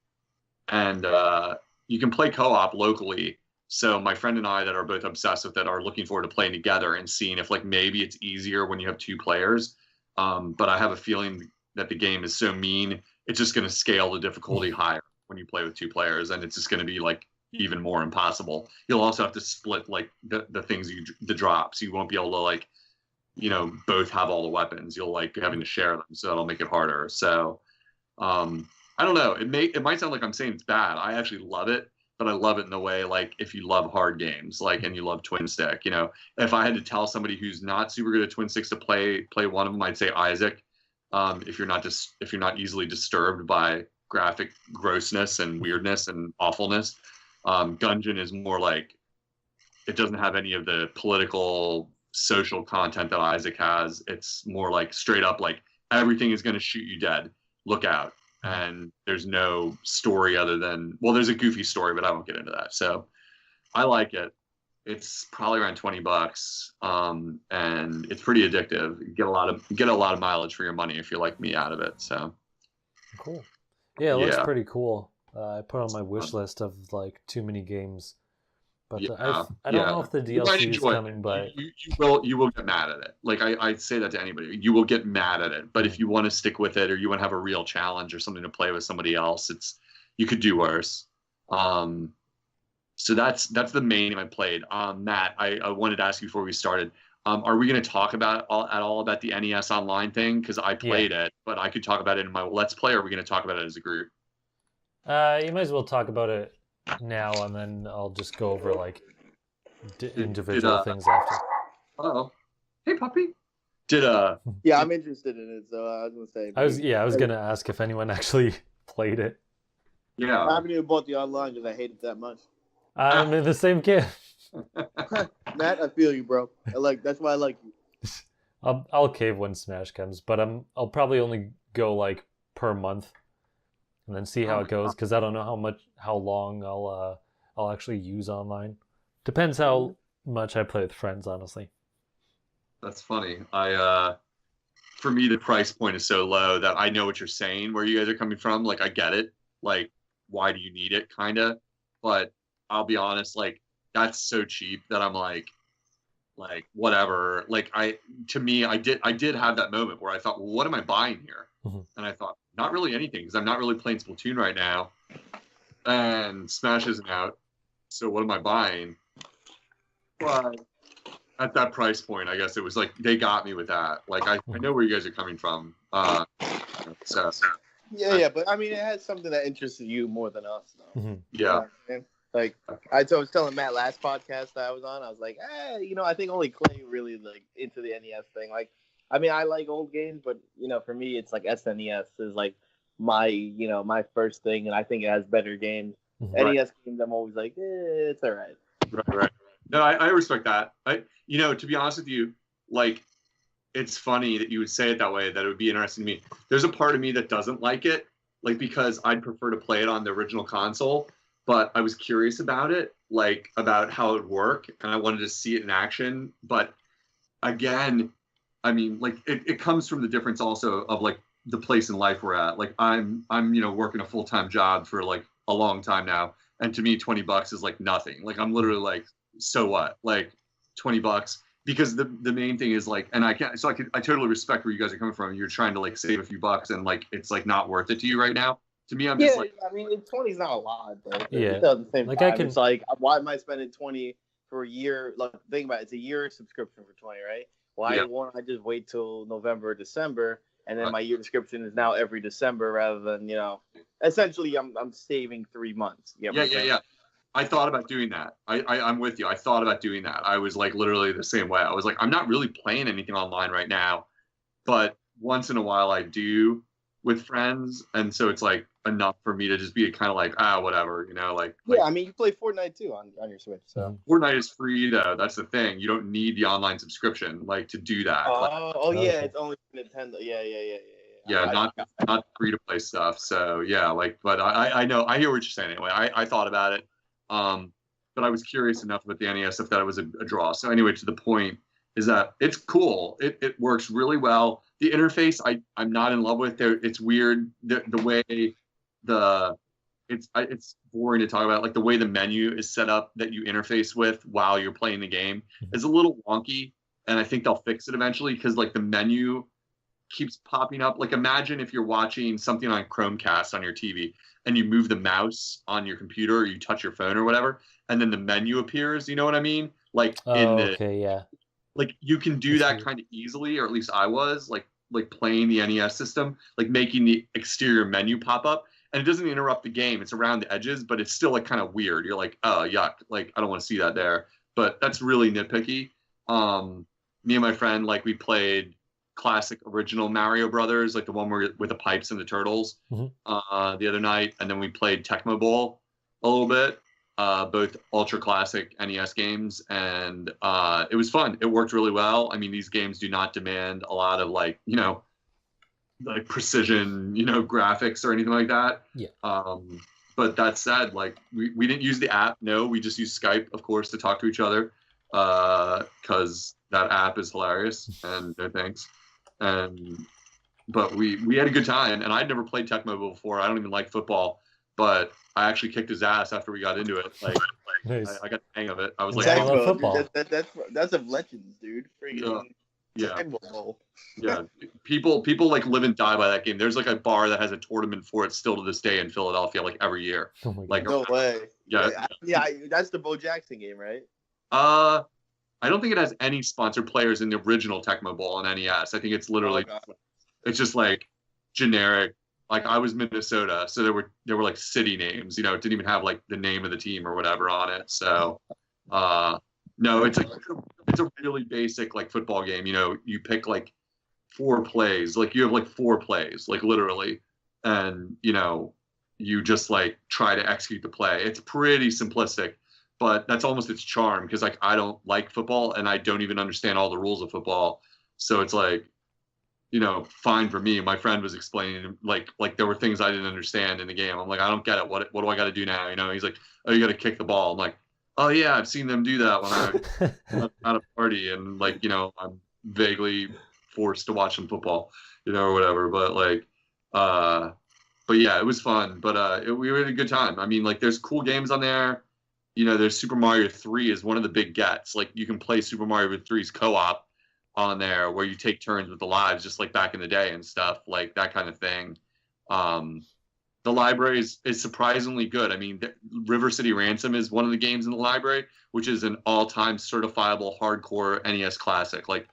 you can play co-op locally. So my friend and I that are both obsessed with it are looking forward to playing together and seeing if like maybe it's easier when you have 2 players. But I have a feeling that the game is so mean, it's just going to scale the difficulty higher when you play with 2 players, and it's just going to be like even more impossible. You'll also have to split like the things the drops. You won't be able to like, both have all the weapons. You'll like having to share them, so that'll make it harder. So I don't know. It might sound like I'm saying it's bad. I actually love it, but I love it in the way like if you love hard games, like and you love twin stick. If I had to tell somebody who's not super good at twin sticks to play one of them, I'd say Isaac. If you're not easily disturbed by graphic grossness and weirdness and awfulness, Gungeon is more like it doesn't have any of the political social content that Isaac has. It's more like straight up like everything is going to shoot you dead. Look out. And there's no story other than, well, there's a goofy story, but I won't get into that. So I like it. It's probably around $20, and it's pretty addictive. You get a lot of mileage for your money if you're like me out of it. So cool. Yeah, it looks pretty cool. I put on my wish list of like too many games, but I don't know if the DLC is coming. But you will get mad at it. Like I say that to anybody, you will get mad at it. But if you want to stick with it, or you want to have a real challenge or something to play with somebody else, you could do worse. So that's the main game I played. Matt, I wanted to ask you before we started. Are we going to talk at all about the NES Online thing? Because I played it, but I could talk about it in my Let's Play. Or are we going to talk about it as a group? You might as well talk about it now, and then I'll just go over like individual things after. Oh, hey puppy. Yeah, I'm interested in it, so I was gonna say. I was gonna ask if anyone actually played it. Yeah, I haven't even bought the online because I hate it that much. I'm in the same camp. Matt, I feel you, bro. That's why I like you. I'll cave when Smash comes, but I'll probably only go like per month, and then see how it goes, because I don't know how long I'll actually use online. Depends how much I play with friends, honestly. That's funny. For me, the price point is so low that I know what you're saying, where you guys are coming from. Like, I get it. Like, why do you need it? Kind of. But I'll be honest, like, that's so cheap that I'm like whatever. Like, I did have that moment where I thought, well, what am I buying here? Mm-hmm. And I thought, not really anything, because I'm not really playing Splatoon right now, and Smash isn't out. So what am I buying? But at that price point, I guess it was like they got me with that. Like, I know where you guys are coming from. Yeah, but I mean, it has something that interested you more than us, though. Mm-hmm. Yeah. You know, like I was telling Matt last podcast that I was on, I was like, I think only Clay really like into the NES thing. Like, I mean, I like old games, but for me, it's like SNES is like my first thing, and I think it has better games. Right. NES games, I'm always like, it's all right. Right. No, I respect that. To be honest with you, like, it's funny that you would say it that way, that it would be interesting to me. There's a part of me that doesn't like it, like, because I'd prefer to play it on the original console, but I was curious about it, like, about how it would work, and I wanted to see it in action. But again, I mean, like, it comes from the difference also of, like, the place in life we're at. Like, I'm working a full-time job for, like, a long time now, and to me, $20 is, like, nothing. Like, I'm literally like, so what? Like, $20, because the main thing is, like, and I totally respect where you guys are coming from. You're trying to, like, save a few bucks, and, like, it's, like, not worth it to you right now. To me, I'm just like, I mean, 20 is not a lot, but yeah, at the same time, it's like, why am I spending 20 for a year? Like, think about it, it's a year subscription for 20, right? Why won't I just wait till November or December, and then my year subscription is now every December, rather than essentially I'm saving 3 months. Yeah. I thought about doing that. I'm with you. I thought about doing that. I was like literally the same way. I was like, I'm not really playing anything online right now, but once in a while I do with friends, and so it's like enough for me to just be kind of like, whatever, like. Yeah, I mean, you play Fortnite too on your Switch, so. Fortnite is free though. That's the thing. You don't need the online subscription, like, to do that. Yeah, it's only Nintendo. Yeah. Yeah, not free to play stuff. So yeah, like, but I know, I hear what you're saying anyway. I thought about it, but I was curious enough about the NES if that was a draw. So anyway, to the point is that it's cool. It works really well. The interface I'm not in love with. It's weird the way the it's boring to talk about. Like the way the menu is set up that you interface with while you're playing the game is a little wonky, and I think they'll fix it eventually because like the menu keeps popping up. Like imagine if you're watching something on Chromecast on your TV and you move the mouse on your computer or you touch your phone or whatever, and then the menu appears. You know what I mean? Like in Oh, the okay, yeah. like you can do That's that weird. kind of easily, or at least I was like playing the NES system, like making the exterior menu pop up, and it doesn't interrupt the game. It's around the edges, but it's still like kind of weird. You're like, oh yuck, like I don't want to see that there. But that's really nitpicky. Me and my friend like we played classic original Mario Brothers, like the one where with the pipes and the turtles, Mhm. the other night, and then we played Tecmo Bowl a little bit, both ultra classic NES games, and it was fun. It worked really well. I mean, these games do not demand a lot of like precision, graphics or anything like that. Yeah. But that said, like we didn't use the app. No, we just used Skype, of course, to talk to each other because that app is hilarious. And no thanks. But we had a good time, and I'd never played Tecmo before. I don't even like football, but I actually kicked his ass after we got into it. Like Nice. I got the hang of it. I was Yeah, like, I love Tecmo, football. dude. That's of legends, dude. Freaking yeah, Tecmo Bowl. yeah. People like live and die by that game. There's like a bar that has a tournament for it still to this day in Philadelphia, like every year. Oh my Like, god. No way. yeah. That's the Bo Jackson game, right? I don't think it has any sponsored players in the original Tecmo Bowl on NES. I think it's literally Oh, God. it's just like generic. Like I was Minnesota, so there were like city names. It didn't even have like the name of the team or whatever on it. So, no, it's a really basic like football game. You pick like 4 plays. Like you have like 4 plays, like literally, and you just like try to execute the play. It's pretty simplistic, but that's almost its charm because like I don't like football and I don't even understand all the rules of football. So it's like fine for me. My friend was explaining like there were things I didn't understand in the game. I'm like, I don't get it. What do I got to do now? He's like, oh, you got to kick the ball. I'm like, oh yeah, I've seen them do that when I'm at a party and like I'm vaguely forced to watch some football, or whatever. But like, but yeah, it was fun. But we had a good time. I mean, like, there's cool games on there. There's Super Mario 3 is one of the big gets. Like, you can play Super Mario 3's co-op on there where you take turns with the lives just like back in the day and stuff like that kind of thing. The library is surprisingly good. I mean, River City Ransom is one of the games in the library, which is an all-time certifiable hardcore NES classic. Like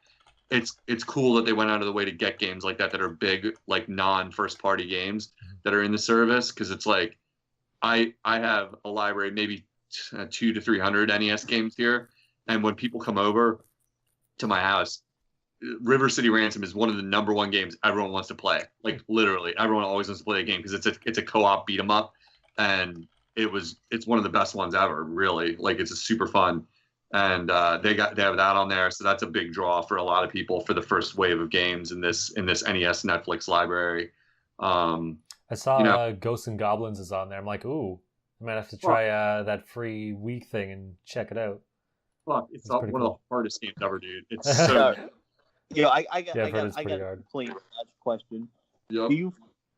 it's cool that they went out of the way to get games like that are big, like non-first party games that are in the service, because it's like I have a library, maybe 200 to 300 NES games here, and when people come over to my house, River City Ransom is one of the number one games everyone wants to play. Like literally, everyone always wants to play a game because it's a co-op beat 'em up, and it's one of the best ones ever. Really, like it's a super fun, and they have that on there, so that's a big draw for a lot of people for the first wave of games in this NES Netflix library. I saw Ghosts and Goblins is on there. I'm like, ooh, I might have to try that free week thing and check it out. Fuck, it's one of the hardest games ever, dude. It's so. I got Yeah, a complaint last question. Yep. Do you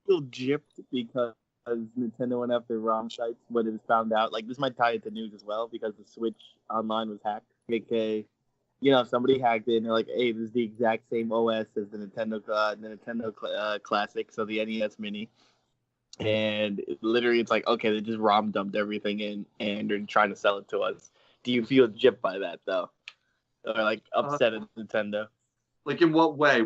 feel gypped because Nintendo went after ROM sites when it was found out? Like, this might tie into news as well because the Switch Online was hacked. AKA, somebody hacked it and they're like, hey, this is the exact same OS as the Nintendo Classic, so the NES Mini. And literally, it's like, okay, they just ROM dumped everything in and they're trying to sell it to us. Do you feel gypped by that, though? Or, like, upset at Nintendo? Like, in what way?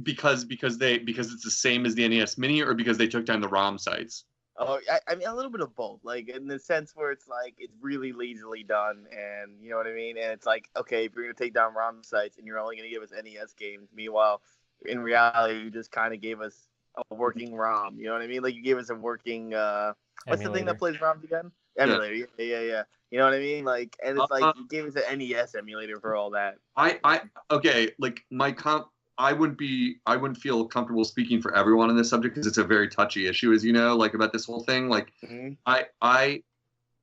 Because it's the same as the NES Mini, or because they took down the ROM sites? Oh, I mean, a little bit of both. Like, in the sense where it's like it's really lazily done, and you know what I mean. And it's like, okay, if you're gonna take down ROM sites, and you're only gonna give us NES games, meanwhile, in reality, you just kind of gave us a working ROM. You know what I mean? Like, you gave us a working. What's the thing that plays ROMs again? Emulator. Yeah. You know what I mean? Like, and it's like you gave us an NES emulator for all that. Okay, like I wouldn't feel comfortable speaking for everyone on this subject because it's a very touchy issue, as you know, like about this whole thing. Like,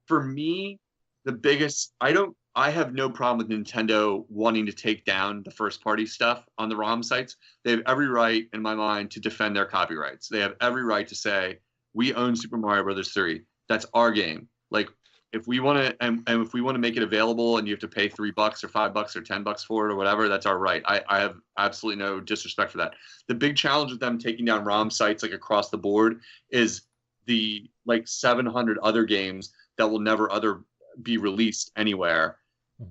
for me, the biggest, I have no problem with Nintendo wanting to take down the first party stuff on the ROM sites. They have every right, in my mind, to defend their copyrights. They have every right to say, we own Super Mario Brothers 3. That's our game. Like, if we want to, and if we want to make it available, and you have to pay $3 or $5 or $10 for it or whatever, that's our right. I have absolutely no disrespect for that. The big challenge with them taking down ROM sites like across the board is the like 700 other games that will never be released anywhere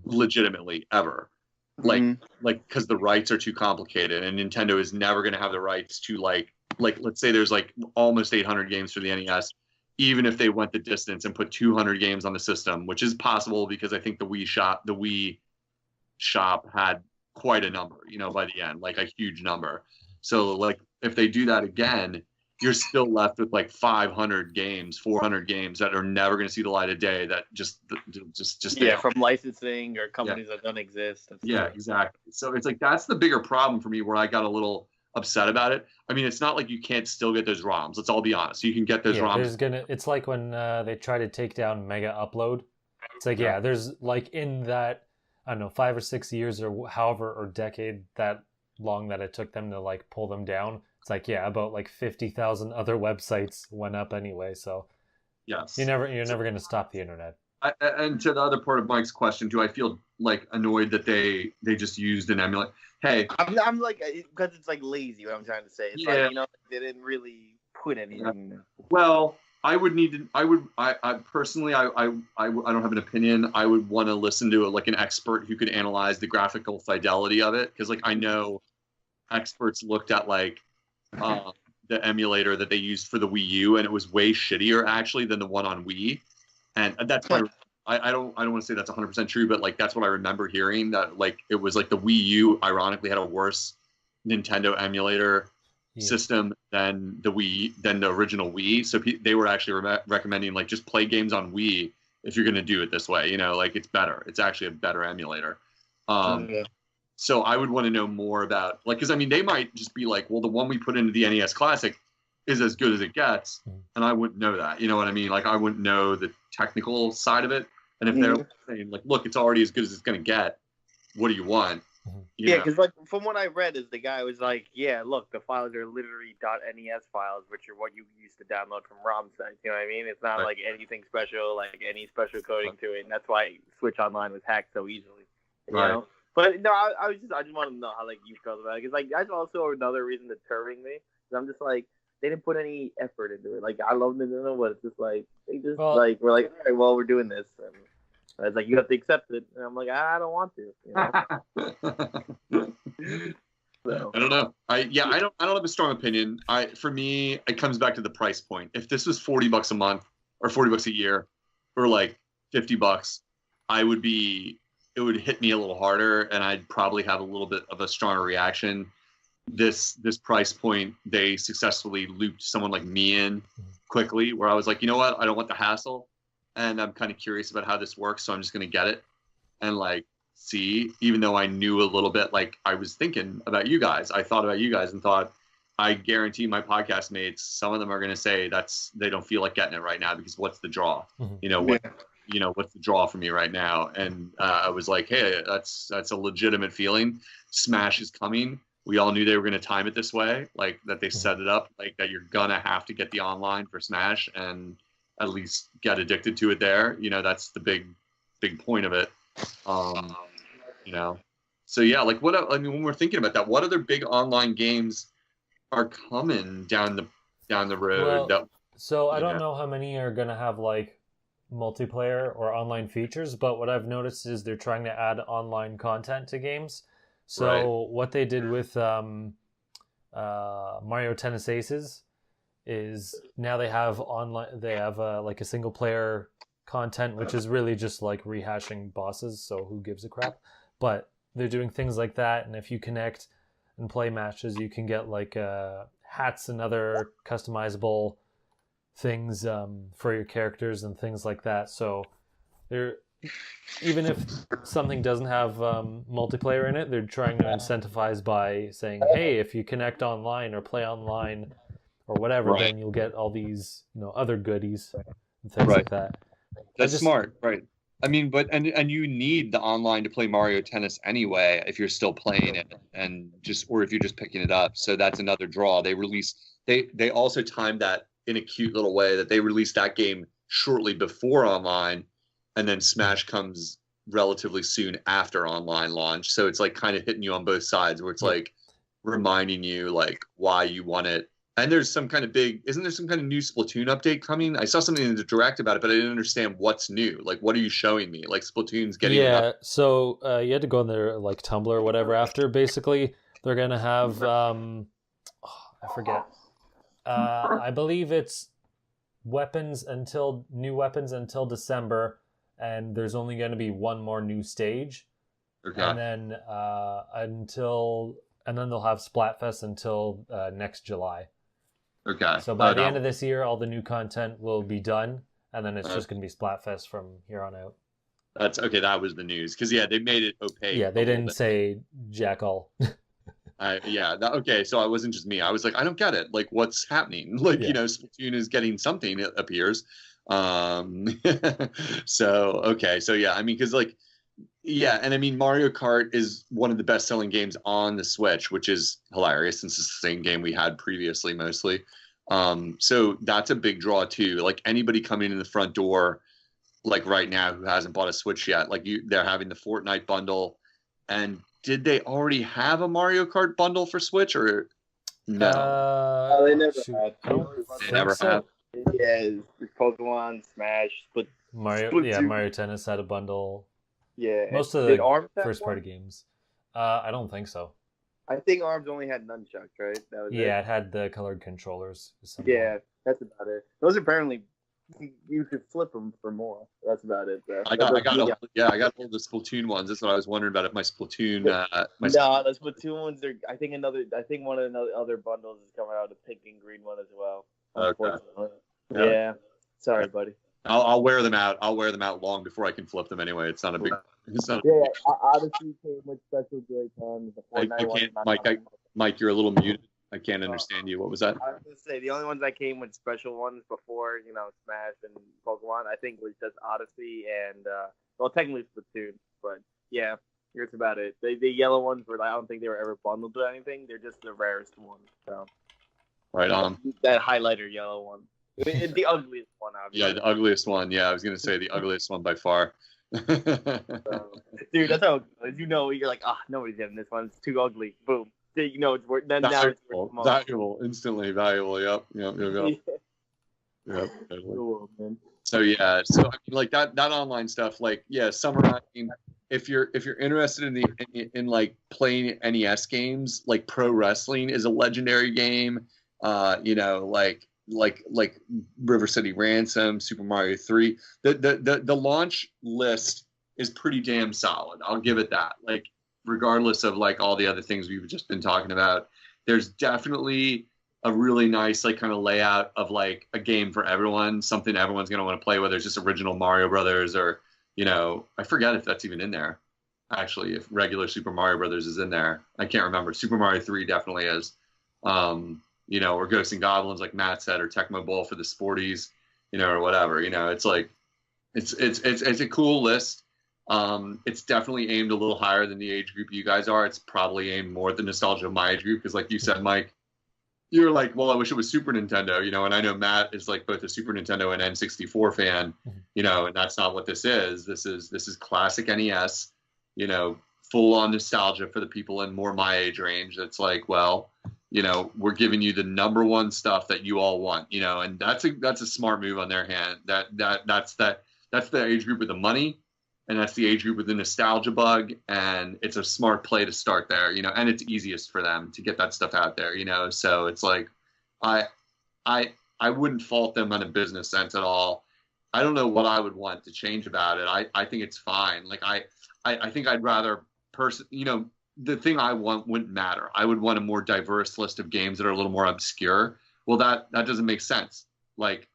legitimately ever. Like because the rights are too complicated, and Nintendo is never going to have the rights to like let's say there's like almost 800 games for the NES. Even if they went the distance and put 200 games on the system, which is possible because I think the Wii shop had quite a number, by the end, like a huge number. So like if they do that again, you're still left with like 500 games, 400 games that are never going to see the light of day. That just from licensing or companies that don't exist. Exactly. So it's like that's the bigger problem for me, where I got a little upset about it. I mean, it's not like you can't still get those ROMs. Let's all be honest. You can get those ROMs. It's like when they try to take down Mega Upload. It's like, there's like in that, I don't know, 5 or 6 years or however, or decade that long that it took them to like pull them down. It's like, about like 50,000 other websites went up anyway. So yes, you're never going to stop the internet. And to the other part of Mike's question, do I feel like annoyed that they just used an emulator? Hey, I'm like, because it's like lazy. What I'm trying to say, it's like they didn't really put anything. Yeah. Well, I would need to. I personally, I don't have an opinion. I would want to listen to like an expert who could analyze the graphical fidelity of it, because like I know experts looked at like the emulator that they used for the Wii U, and it was way shittier actually than the one on Wii, and that's my. I don't want to say that's 100% true, but like that's what I remember hearing, that like it was like the Wii U ironically had a worse Nintendo emulator system than the original Wii. So they were actually recommending like just play games on Wii if you're going to do it this way. Like it's better. It's actually a better emulator. So I would want to know more about like, because I mean they might just be like, well, the one we put into the NES Classic is as good as it gets, and I wouldn't know that. You know what I mean? Like I wouldn't know the technical side of it. And if they're saying like, look, it's already as good as it's going to get, what do you want? Because like from what I read, is the guy was like, look, the files are literally .NES files, which are what you used to download from ROM sites. You know what I mean? It's not like anything special, like any special coding to it, and that's why Switch Online was hacked so easily. You know? But no, I just want to know how like you felt about it, because like that's also another reason deterring me. Because I'm just like, they didn't put any effort into it. Like I love Nintendo, but it's just like they just like we're like, all right, well, we're doing this. And it's like you have to accept it, and I'm like, I don't want to. So. I don't know. I don't have a strong opinion. For me, it comes back to the price point. If this was $40 a month or $40 a year, or like $50, it would hit me a little harder, and I'd probably have a little bit of a stronger reaction. This price point, they successfully looped someone like me in quickly, where I was like, you know what, I don't want the hassle, and I'm kind of curious about how this works, so I'm just going to get it and like see, even though I knew a little bit. Like I was thinking about you guys, I thought about you guys and thought, I guarantee my podcast mates, some of them are going to say they don't feel like getting it right now, because what's the draw? What's the draw for me right now? And I was like, hey, that's a legitimate feeling. Smash is coming. We all knew they were going to time it this way, like that they set it up like that. You're going to have to get the online for Smash and at least get addicted to it there. That's the big point of it. So yeah, like when we're thinking about that, what other big online games are coming down the road? I don't know how many are going to have like multiplayer or online features, but what I've noticed is they're trying to add online content to games. So what they did with Mario Tennis Aces is now they have online. They have like a single player content, which is really just like rehashing bosses. So who gives a crap? But they're doing things like that, and if you connect and play matches, you can get like hats and other customizable things for your characters and things like that. So they're, even if something doesn't have multiplayer in it, they're trying to incentivize by saying, hey, if you connect online or play online or whatever, then you'll get all these other goodies and things like that. That's smart, right? I mean, but and you need the online to play Mario Tennis anyway if you're still playing it, or if you're just picking it up. So that's another draw. They also timed that in a cute little way that they released that game shortly before online, and then Smash comes relatively soon after online launch. So it's like kind of hitting you on both sides, where it's like reminding you like why you want it. And there's some kind of isn't there some kind of new Splatoon update coming? I saw something in the direct about it, but I didn't understand what's new. Like, what are you showing me? Like, Splatoon's getting so you had to go on their like Tumblr or whatever after. Basically, they're gonna have I forget. I believe it's new weapons until December, and there's only going to be one more new stage, and then they'll have Splatfest until next July. Okay. So by the end of this year, all the new content will be done, and then it's just going to be Splatfest from here on out. That's okay. That was the news because they made it opaque. Yeah, they didn't say jack all. Okay. So it wasn't just me. I was like, I don't get it. Like, what's happening? Like, Splatoon is getting something. It appears. So okay. So yeah, I mean, because like, yeah, and I mean, Mario Kart is one of the best-selling games on the Switch, which is hilarious since it's the same game we had previously, mostly. So that's a big draw too. Like anybody coming in the front door, like right now, who hasn't bought a Switch yet, like they're having the Fortnite bundle. And did they already have a Mario Kart bundle for Switch or no? They never had. They never have. Yeah, Pokemon, Smash, Mario Tennis had a bundle. Yeah, most of the first-party games. I don't think so. I think ARMS only had nunchucks, right? That was it had the colored controllers. Yeah, that's about it. Those apparently you could flip them for more. That's about it. Though. I got all the Splatoon ones. That's what I was wondering about. If my Splatoon, the Splatoon ones are. I think one of the other bundles is coming out, a pink and green one as well. Okay. Yeah. Sorry, buddy. I'll wear them out. I'll wear them out long before I can flip them anyway. It's not a big. Odyssey came with special Joy-Cons. Mike, you're a little muted. I can't understand you. What was that? I was going to say, the only ones that came with special ones before, Smash and Pokemon, I think was just Odyssey and, technically Splatoon. But, yeah, that's about it. The yellow ones, I don't think they were ever bundled with anything. They're just the rarest ones. So. Right on. That highlighter yellow one. It's the ugliest one, obviously. Yeah, the ugliest one. Yeah, I was going to say the ugliest one by far. Dude, that's how, you're like, nobody's getting this one. It's too ugly. Boom. It's worth. Then now it's worth valuable, instantly valuable. Yep. Yep. Cool, man. So yeah, I mean, like that online stuff, like summarizing. If you're interested in like playing NES games, like Pro Wrestling is a legendary game. Like River City Ransom, Super Mario 3. The launch list is pretty damn solid. I'll give it that. Like, regardless of like all the other things we've just been talking about, there's definitely a really nice like kind of layout of like a game for everyone, something everyone's going to want to play, whether it's just original Mario Brothers or, I forget if that's even in there. Actually, if regular Super Mario Brothers is in there, I can't remember. Super Mario 3 definitely is. Or Ghosts and Goblins, like Matt said, or Tecmo Bowl for the sporties, or whatever. It's like, it's a cool list. It's definitely aimed a little higher than the age group you guys are. It's probably aimed more at the nostalgia of my age group because, like you said, Mike, you're like, well, I wish it was Super Nintendo, and I know Matt is like both a Super Nintendo and N64 fan, and that's not what this is. This is classic NES, full on nostalgia for the people in more my age range. That's like, well, we're giving you the number one stuff that you all want, and that's a smart move on their hand. That's the age group with the money. And that's the age group with the nostalgia bug, and it's a smart play to start there, and it's easiest for them to get that stuff out there, So it's like, I wouldn't fault them on a business sense at all. I don't know what I would want to change about it. I think it's fine. Like I think I'd rather the thing I want wouldn't matter. I would want a more diverse list of games that are a little more obscure. Well, that doesn't make sense. Like.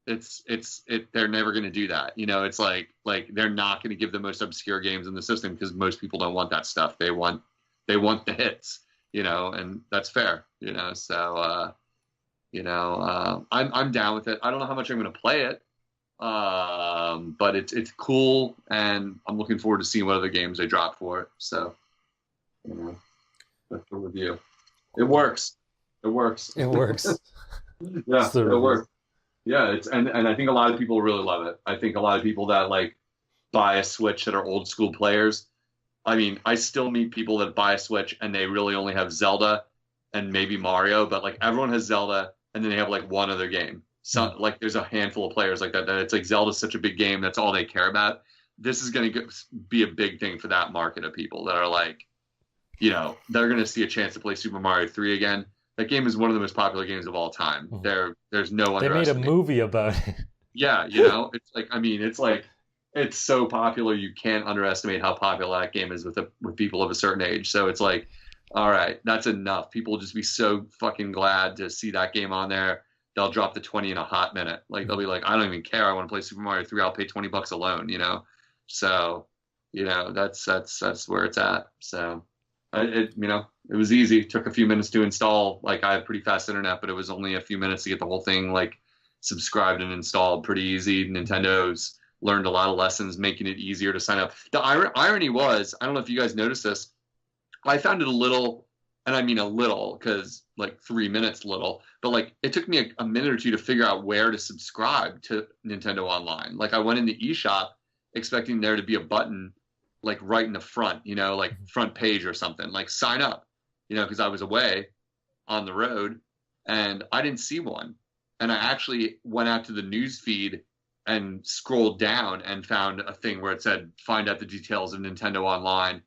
They're never going to do that. It's like they're not going to give the most obscure games in the system because most people don't want that stuff. They want the hits, and that's fair, so, I'm down with it. I don't know how much I'm going to play it. But it's cool. And I'm looking forward to seeing what other games they drop for it. So, that's the review. It works. It works. Yeah, it works. Yeah, and I think a lot of people really love it. I think a lot of people that like buy a Switch that are old school players. I mean, I still meet people that buy a Switch and they really only have Zelda and maybe Mario, but like everyone has Zelda and then they have like one other game. So like there's a handful of players like that it's like Zelda's such a big game, that's all they care about. This is going to be a big thing for that market of people that are like, they're going to see a chance to play Super Mario 3 again. That game is one of the most popular games of all time. There's no They made a underestimate. movie about it. Yeah, it's like, I mean, it's like it's so popular you can't underestimate how popular that game is with people of a certain age. So it's like, all right, that's enough. People will just be so fucking glad to see that game on there. They'll drop the 20 in a hot minute. Like they'll be like, I don't even care. I want to play Super Mario 3. I'll pay $20 alone. So, that's where it's at. So it was easy. It took a few minutes to install. Like I have pretty fast internet, but it was only a few minutes to get the whole thing like subscribed and installed. Pretty easy. Nintendo's learned a lot of lessons, making it easier to sign up. The irony was, I don't know if you guys noticed this, I found it a little, and I mean a little, because like 3 minutes little, but like it took me a minute or two to figure out where to subscribe to Nintendo Online. Like I went in the eShop expecting there to be a button like right in the front, like front page or something, like sign up, because I was away on the road and I didn't see one. And I actually went out to the news feed and scrolled down and found a thing where it said find out the details of Nintendo Online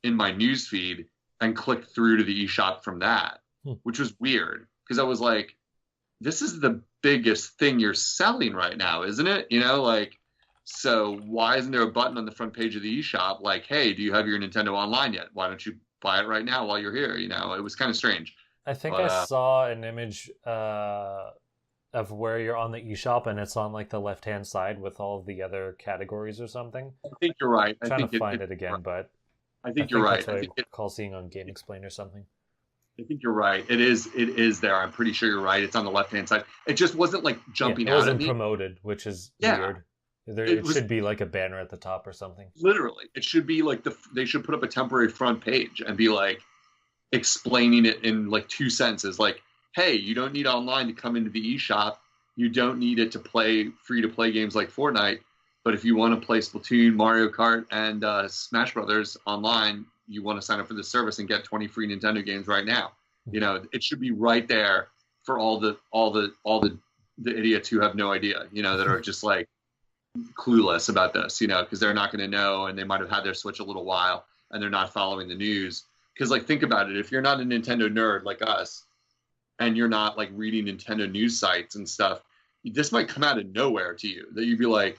in my news feed and clicked through to the eShop from that, which was weird because I was like, this is the biggest thing you're selling right now, isn't it? So why isn't there a button on the front page of the eShop like, hey, do you have your Nintendo Online yet? Why don't you buy it right now while you're here? It was kind of strange. I think I saw an image of where you're on the eShop and it's on like the left-hand side with all of the other categories or something. I think you're right. I'm trying to find it again, but I think you're right. That's what I recall seeing on Game Explain or something. I think you're right. It is there. I'm pretty sure you're right. It's on the left-hand side. It just wasn't like jumping out at me. It wasn't promoted, which is weird. It should be like a banner at the top or something. Literally. It should be like they should put up a temporary front page and be like explaining it in like 2 sentences. Like, hey, you don't need online to come into the eShop. You don't need it to play free-to-play games like Fortnite. But if you want to play Splatoon, Mario Kart, and Smash Brothers online, you want to sign up for the service and get 20 free Nintendo games right now. It should be right there for all the idiots who have no idea, that are just like clueless about this, because they're not going to know, and they might have had their Switch a little while and they're not following the news. Because like, think about it. If you're not a Nintendo nerd like us, and you're not like reading Nintendo news sites and stuff, this might come out of nowhere to you that you'd be like,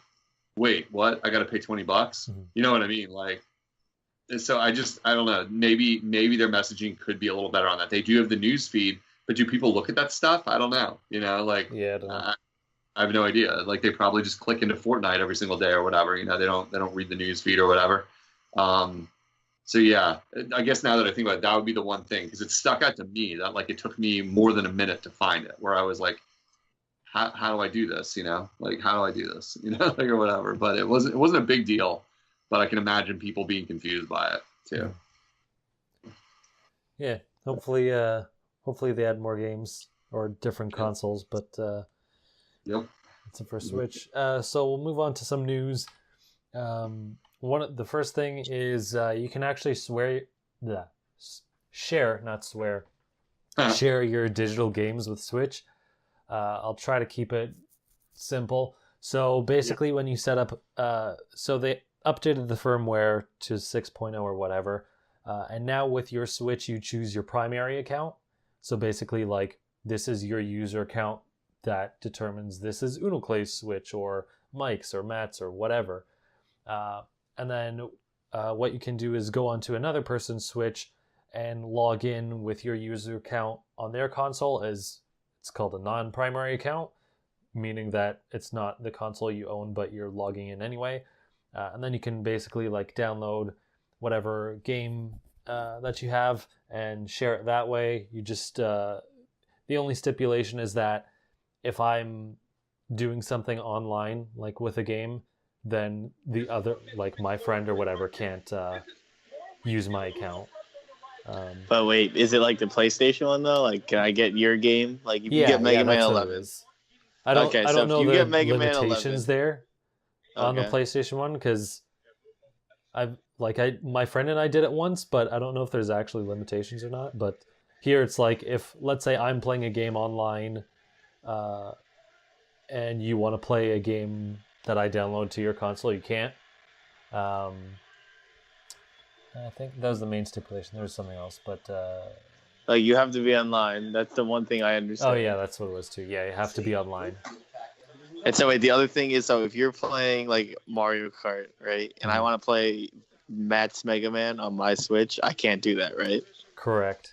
wait, what? I got to pay $20? Mm-hmm. You know what I mean? Like, so I don't know. Maybe their messaging could be a little better on that. They do have the news feed, but do people look at that stuff? I don't know. I don't know. I have no idea. Like they probably just click into Fortnite every single day or whatever. They don't read the news feed or whatever. So yeah, I guess now that I think about it, that would be the one thing, because it stuck out to me that like it took me more than a minute to find it, where I was like, how do I do this? Like how do I do this? Like or whatever. But it wasn't a big deal. But I can imagine people being confused by it too. Yeah, hopefully they add more games or different consoles. But yep, it's a first Switch. So we'll move on to some news. The first thing is you can actually share your digital games with Switch. I'll try to keep it simple. So basically, when you set up, so they updated the firmware to 6.0 or whatever, and now with your Switch, you choose your primary account. So basically, like, this is your user account that determines this is Unoclay's Switch or Mike's or Matt's or whatever. And then what you can do is go onto another person's Switch and log in with your user account on their console as it's called a non-primary account, meaning that it's not the console you own, but you're logging in anyway. And then you can basically like download whatever game that you have and share it that way. You just the only stipulation is that if I'm doing something online, like with a game, then the other, like my friend or whatever, can't use my account. But wait, is it like the PlayStation one though? Like, can I get your game? Like, you can get Mega Man 11. Okay, I so don't if know you the get Mega Man limitations 11, there on the okay. PlayStation One because my friend and I did it once, but I don't know if there's actually limitations or not. But here it's like if let's say I'm playing a game online, uh, and you want to play a game that I download to your console, you can't. Um, I think that was the main stipulation. There was something else, but Like you have to be online. That's the one thing I oh understand. yeah, that's what it was too. Yeah, you have to be online. And so wait, the other thing is, so if you're playing like Mario Kart, right, and I Mhm. want to play Matt's Mega Man on my Switch, I can't do that, right? Correct.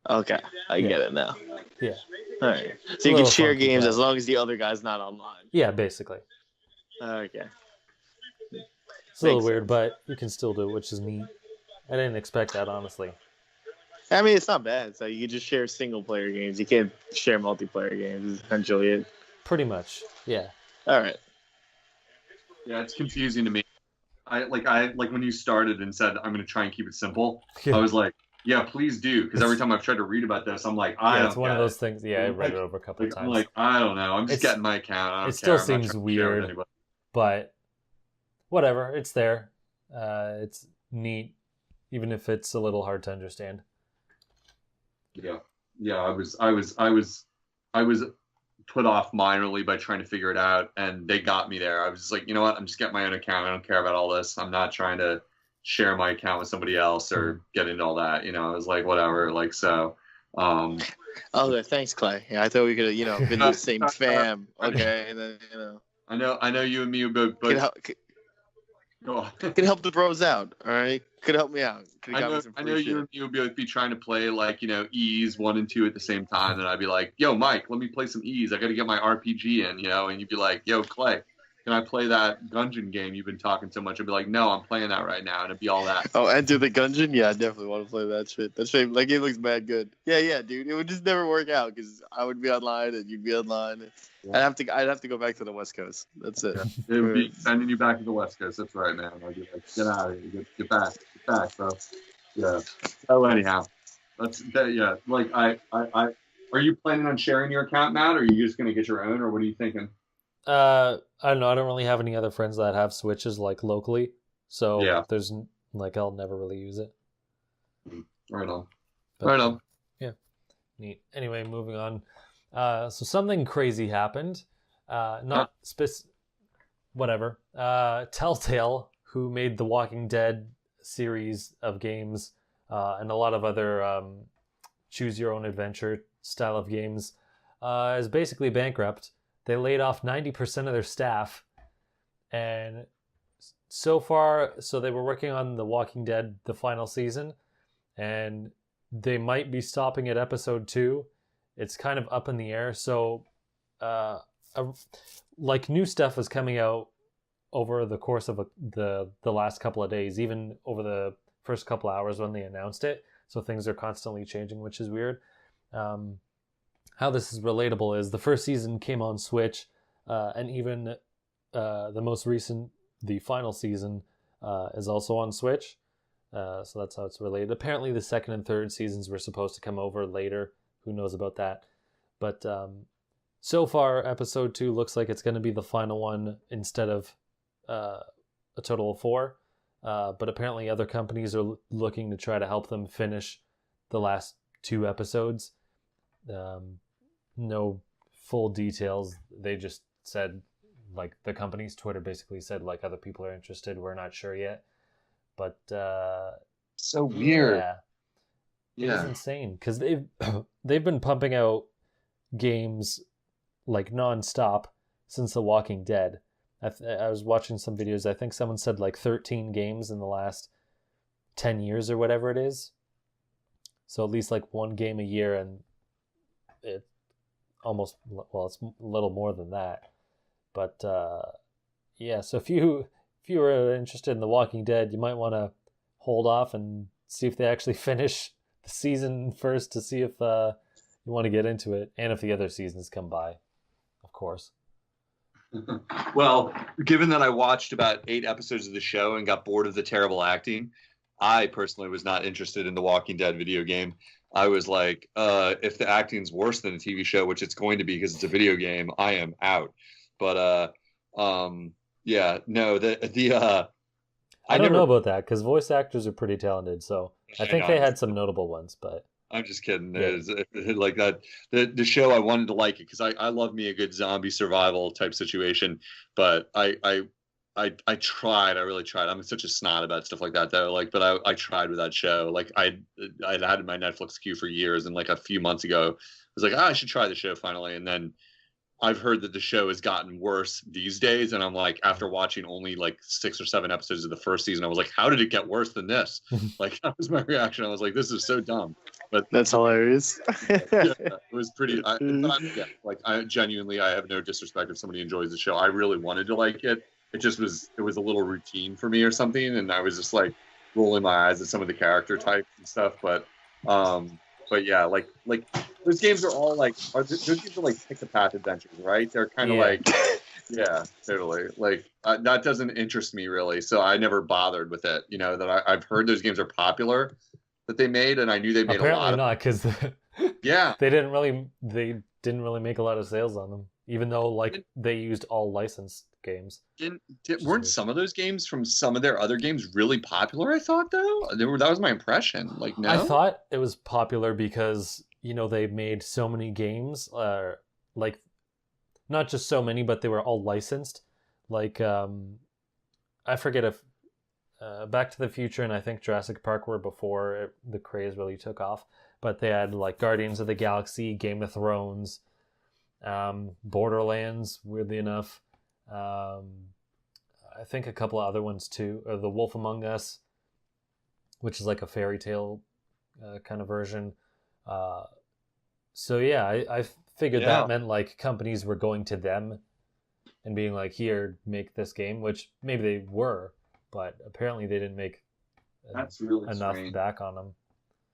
Okay, I Yeah. get it now. Yeah. All right, It's so a you can little share funky, games but as long as the other guy's not online. yeah, basically. Okay, It's a little makes weird, sense. but you can still do it, which is neat. I didn't expect that, honestly. I mean, it's not bad. So you can just share single player games. You can't share multiplayer games. Is essentially it. Pretty much. Yeah. All right. Yeah, it's confusing to me. I like when you started and said I'm going to try and keep it simple. I Yeah. was like, yeah, please do, because every time I've tried to read about this, I'm like, I Yeah, don't it's one get of those it. things. Yeah, I read it over a couple of I'm times. like, I don't know. I'm just It's- getting my account. I It don't still care. I'm not seems trying to share with weird, anybody. but whatever. It's there. It's neat, even if it's a little hard to understand. Yeah, yeah. I was put off minorly by trying to figure it out, and they got me there. I was just like, you know what? I'm just getting my own account. I don't care about all this. I'm not trying to share my account with somebody else or get into all that. You know, I was like, whatever. Like so. Um, Okay, thanks, Clay. Yeah, I thought we could have, been the same fam. Okay, and then I know you and me, but could help, go on. could help the bros out. All right, could help me out. Could got me some I free know shit. you and me would be trying to play like, E's 1 and 2 at the same time, and I'd be like, yo, Mike, let me play some E's. I got to get my RPG in, and you'd be like, yo, Clay, can I play that Gungeon game you've been talking so much? I'd be like, no, I'm playing that right now, and it'd be all that. Oh, Enter the Gungeon? Yeah, I definitely want to play that shit. That game looks mad good. Yeah, dude. It would just never work out because I would be online and you'd be online. Yeah. I'd have to go back to the West Coast. That's it. Yeah. It would be sending you back to the West Coast. That's right, man. I'd be like, get out of here. Get back, bro. Yeah. So anyhow, yeah. Like are you planning on sharing your account, Matt, or are you just gonna get your own, or what are you thinking? I don't know. I don't really have any other friends that have Switches like locally, so Yeah. there's like I'll never really use it. Right on. But, Right on. Yeah, neat. Anyway, moving on. So something crazy happened. Not whatever. Telltale, who made the Walking Dead series of games and a lot of other choose your own adventure style of games, is basically bankrupt. They laid off 90% of their staff, and so far, so they were working on The Walking Dead, the final season, and they might be stopping at episode 2. It's kind of up in the air. So, like new stuff is coming out over the course of the last couple of days, even over the first couple hours when they announced it. So things are constantly changing, which is weird. How this is relatable is the first season came on Switch, and even the most recent, the final season, is also on Switch. So that's how it's related. Apparently the second and third seasons were supposed to come over later. Who knows about that? But so far, episode 2 looks like it's going to be the final one instead of a total of 4. But apparently other companies are looking to try to help them finish the last 2 episodes. No full details. They just said, like, the company's Twitter basically said, like, other people are interested. We're not sure yet. But so weird. Yeah. It is insane because they've been pumping out games like nonstop since The Walking Dead. I was watching some videos. I think someone said like 13 games in the last 10 years or whatever it is. So at least like one game a year, and it almost, well, it's a little more than that. But yeah, so if you were interested in The Walking Dead, you might want to hold off and see if they actually finish the season first to see if you want to get into it, and if the other seasons come by, of course. Well, given that I watched about 8 episodes of the show and got bored of the terrible acting, I personally was not interested in the Walking Dead video game. I was like, if the acting's worse than a TV show, which it's going to be because it's a video game, I am out. But yeah, no, I don't know about that because voice actors are pretty talented. So I think they had some notable ones, but I'm just kidding. Yeah. It's like that. The show, I wanted to like it because I love me a good zombie survival type situation, but I tried. I really tried. I'm such a snot about stuff like that, though. Like, but I tried with that show. Like, I'd had in my Netflix queue for years, and like a few months ago, I was like, I should try the show finally. And then I've heard that the show has gotten worse these days, and I'm like, after watching only like 6 or 7 episodes of the first season, I was like, how did it get worse than this? Like, that was my reaction. I was like, this is so dumb. But That's hilarious. yeah, it was pretty. I genuinely, I have no disrespect if somebody enjoys the show. I really wanted to like it. It was a little routine for me or something, and I was just like rolling my eyes at some of the character types and stuff. But yeah, like those games are all like, those games are like pick the path adventures, right? They're kind of like, yeah, totally. Like that doesn't interest me really, so I never bothered with it. You know, that I've heard those games are popular that they made, and I knew they made apparently a lot. Not because Yeah, they didn't really make a lot of sales on them, even though like they used all licensed games. Weren't some of those games from some of their other games really popular? I thought though that was my impression. Like, no, I thought it was popular because they made so many games, like not just so many, but they were all licensed. Like I forget if Back to the Future and I think Jurassic Park were before the craze really took off, but they had like Guardians of the Galaxy, Game of Thrones, Borderlands, weirdly enough. I think a couple of other ones too. The Wolf Among Us, which is like a fairy tale kind of version. So yeah, I figured that meant like companies were going to them and being like, here, make this game, which maybe they were, but apparently they didn't make That's really enough strange. back on them.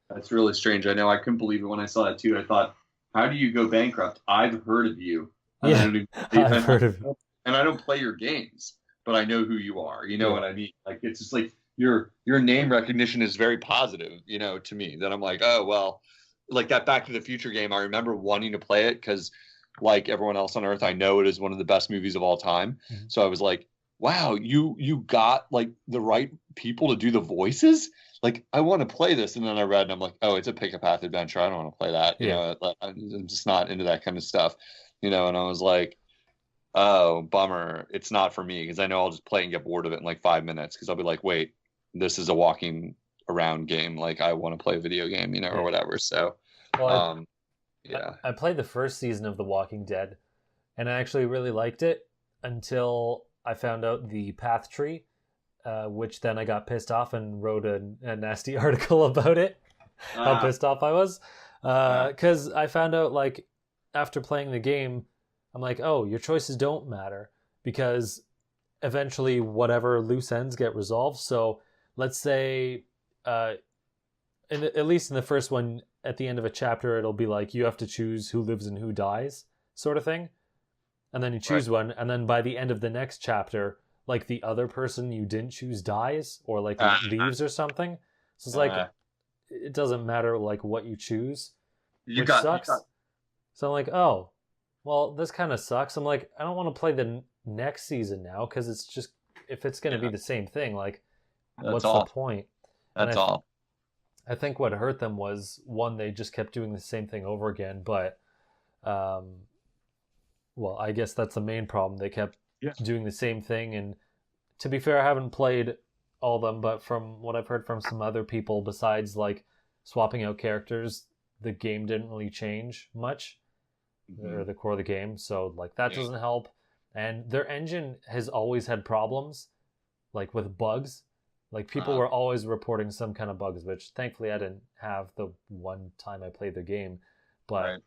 That's really strange. I know. I couldn't believe it when I saw that too. I thought, how do you go bankrupt? I've heard of you. I've heard of you. And I don't play your games, but I know who you are. You know what I mean? Like, it's just like your name recognition is very positive, to me, that I'm like, oh, well, like that Back to the Future game, I remember wanting to play it because like everyone else on earth, I know it is one of the best movies of all time. Mm-hmm. So I was like, wow, you got like the right people to do the voices. Like, I want to play this. And then I read and I'm like, oh, it's a pick a path adventure. I don't want to play that. I'm just not into that kind of stuff, and I was like, oh, bummer. It's not for me because I know I'll just play and get bored of it in like 5 minutes because I'll be like, wait, this is a walking around game. Like, I want to play a video game, or whatever. So, well, I played the first season of The Walking Dead and I actually really liked it until I found out the path tree, which then I got pissed off and wrote a nasty article about it. How pissed off I was. Because I found out, like, after playing the game, I'm like, oh, your choices don't matter because eventually whatever loose ends get resolved. So let's say, at least in the first one, at the end of a chapter, it'll be like you have to choose who lives and who dies, sort of thing. And then you choose one, and then by the end of the next chapter, like the other person you didn't choose dies or like leaves or something. So it's like it doesn't matter like what you choose, which sucks. So I'm like, oh, well, this kind of sucks. I'm like, I don't want to play the next season now because it's just, if it's going to be the same thing, like, what's the point? That's all. I think what hurt them was, one, they just kept doing the same thing over again, but, well, I guess that's the main problem. They kept doing the same thing, and to be fair, I haven't played all of them, but from what I've heard from some other people, besides, like, swapping out characters, the game didn't really change much. Or the core of the game, so like that doesn't help. And their engine has always had problems, like with bugs. Like people were always reporting some kind of bugs, which thankfully I didn't have the one time I played the game. But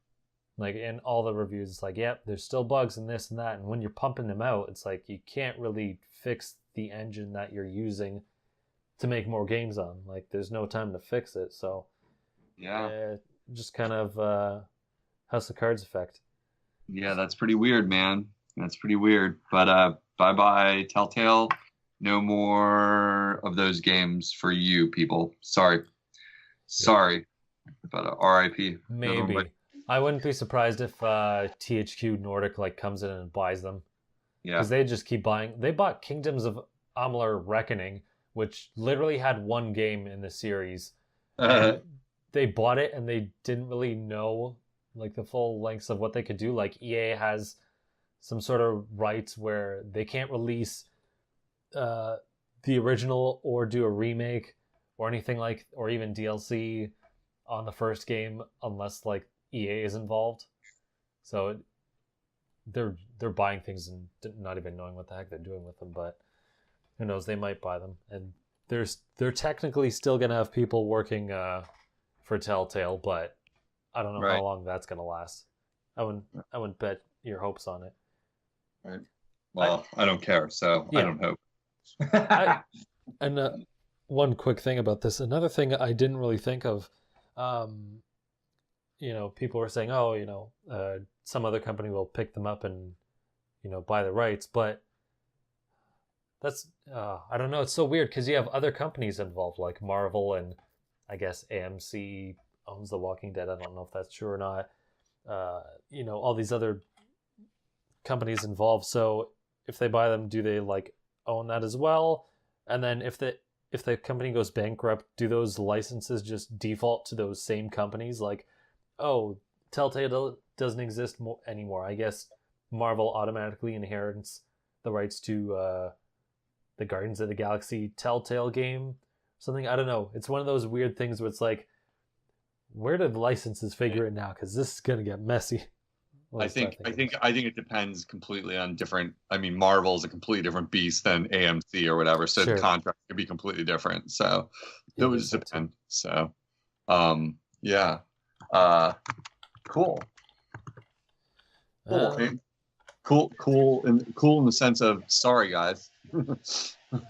like in all the reviews, it's like, yep, there's still bugs and this and that. And when you're pumping them out, it's like you can't really fix the engine that you're using to make more games on. Like there's no time to fix it. So just kind of House of Cards effect. Yeah, that's pretty weird, man. That's pretty weird. But bye-bye, Telltale. No more of those games for you people. Sorry, but RIP. Maybe. I wouldn't be surprised if THQ Nordic like comes in and buys them. Yeah. Because they just keep buying. They bought Kingdoms of Amalur Reckoning, which literally had one game in the series. And they bought it and they didn't really know like the full lengths of what they could do. Like EA has some sort of rights where they can't release the original or do a remake or anything like, or even DLC on the first game unless like EA is involved. So they're buying things and not even knowing what the heck they're doing with them. But who knows? They might buy them, and they're technically still gonna have people working for Telltale, but I don't know how long that's gonna last. I wouldn't bet your hopes on it. Right. Well, I don't care, so yeah. I don't hope. And one quick thing about this, another thing I didn't really think of, people were saying, some other company will pick them up and, buy the rights, but that's, I don't know, it's so weird because you have other companies involved, like Marvel, and I guess AMC owns The Walking Dead. I don't know if that's true or not. All these other companies involved. So if they buy them, do they like own that as well? And then if the company goes bankrupt, do those licenses just default to those same companies? Like, oh, Telltale doesn't exist anymore. I guess Marvel automatically inherits the rights to the Guardians of the Galaxy Telltale game. Something, I don't know. It's one of those weird things where it's like, where do the licenses figure in now? Because this is gonna get messy. I think it depends completely on different. I mean, Marvel is a completely different beast than AMC or whatever, so the contract could be completely different. So those depend. So, yeah, cool. Cool in the sense of sorry, guys.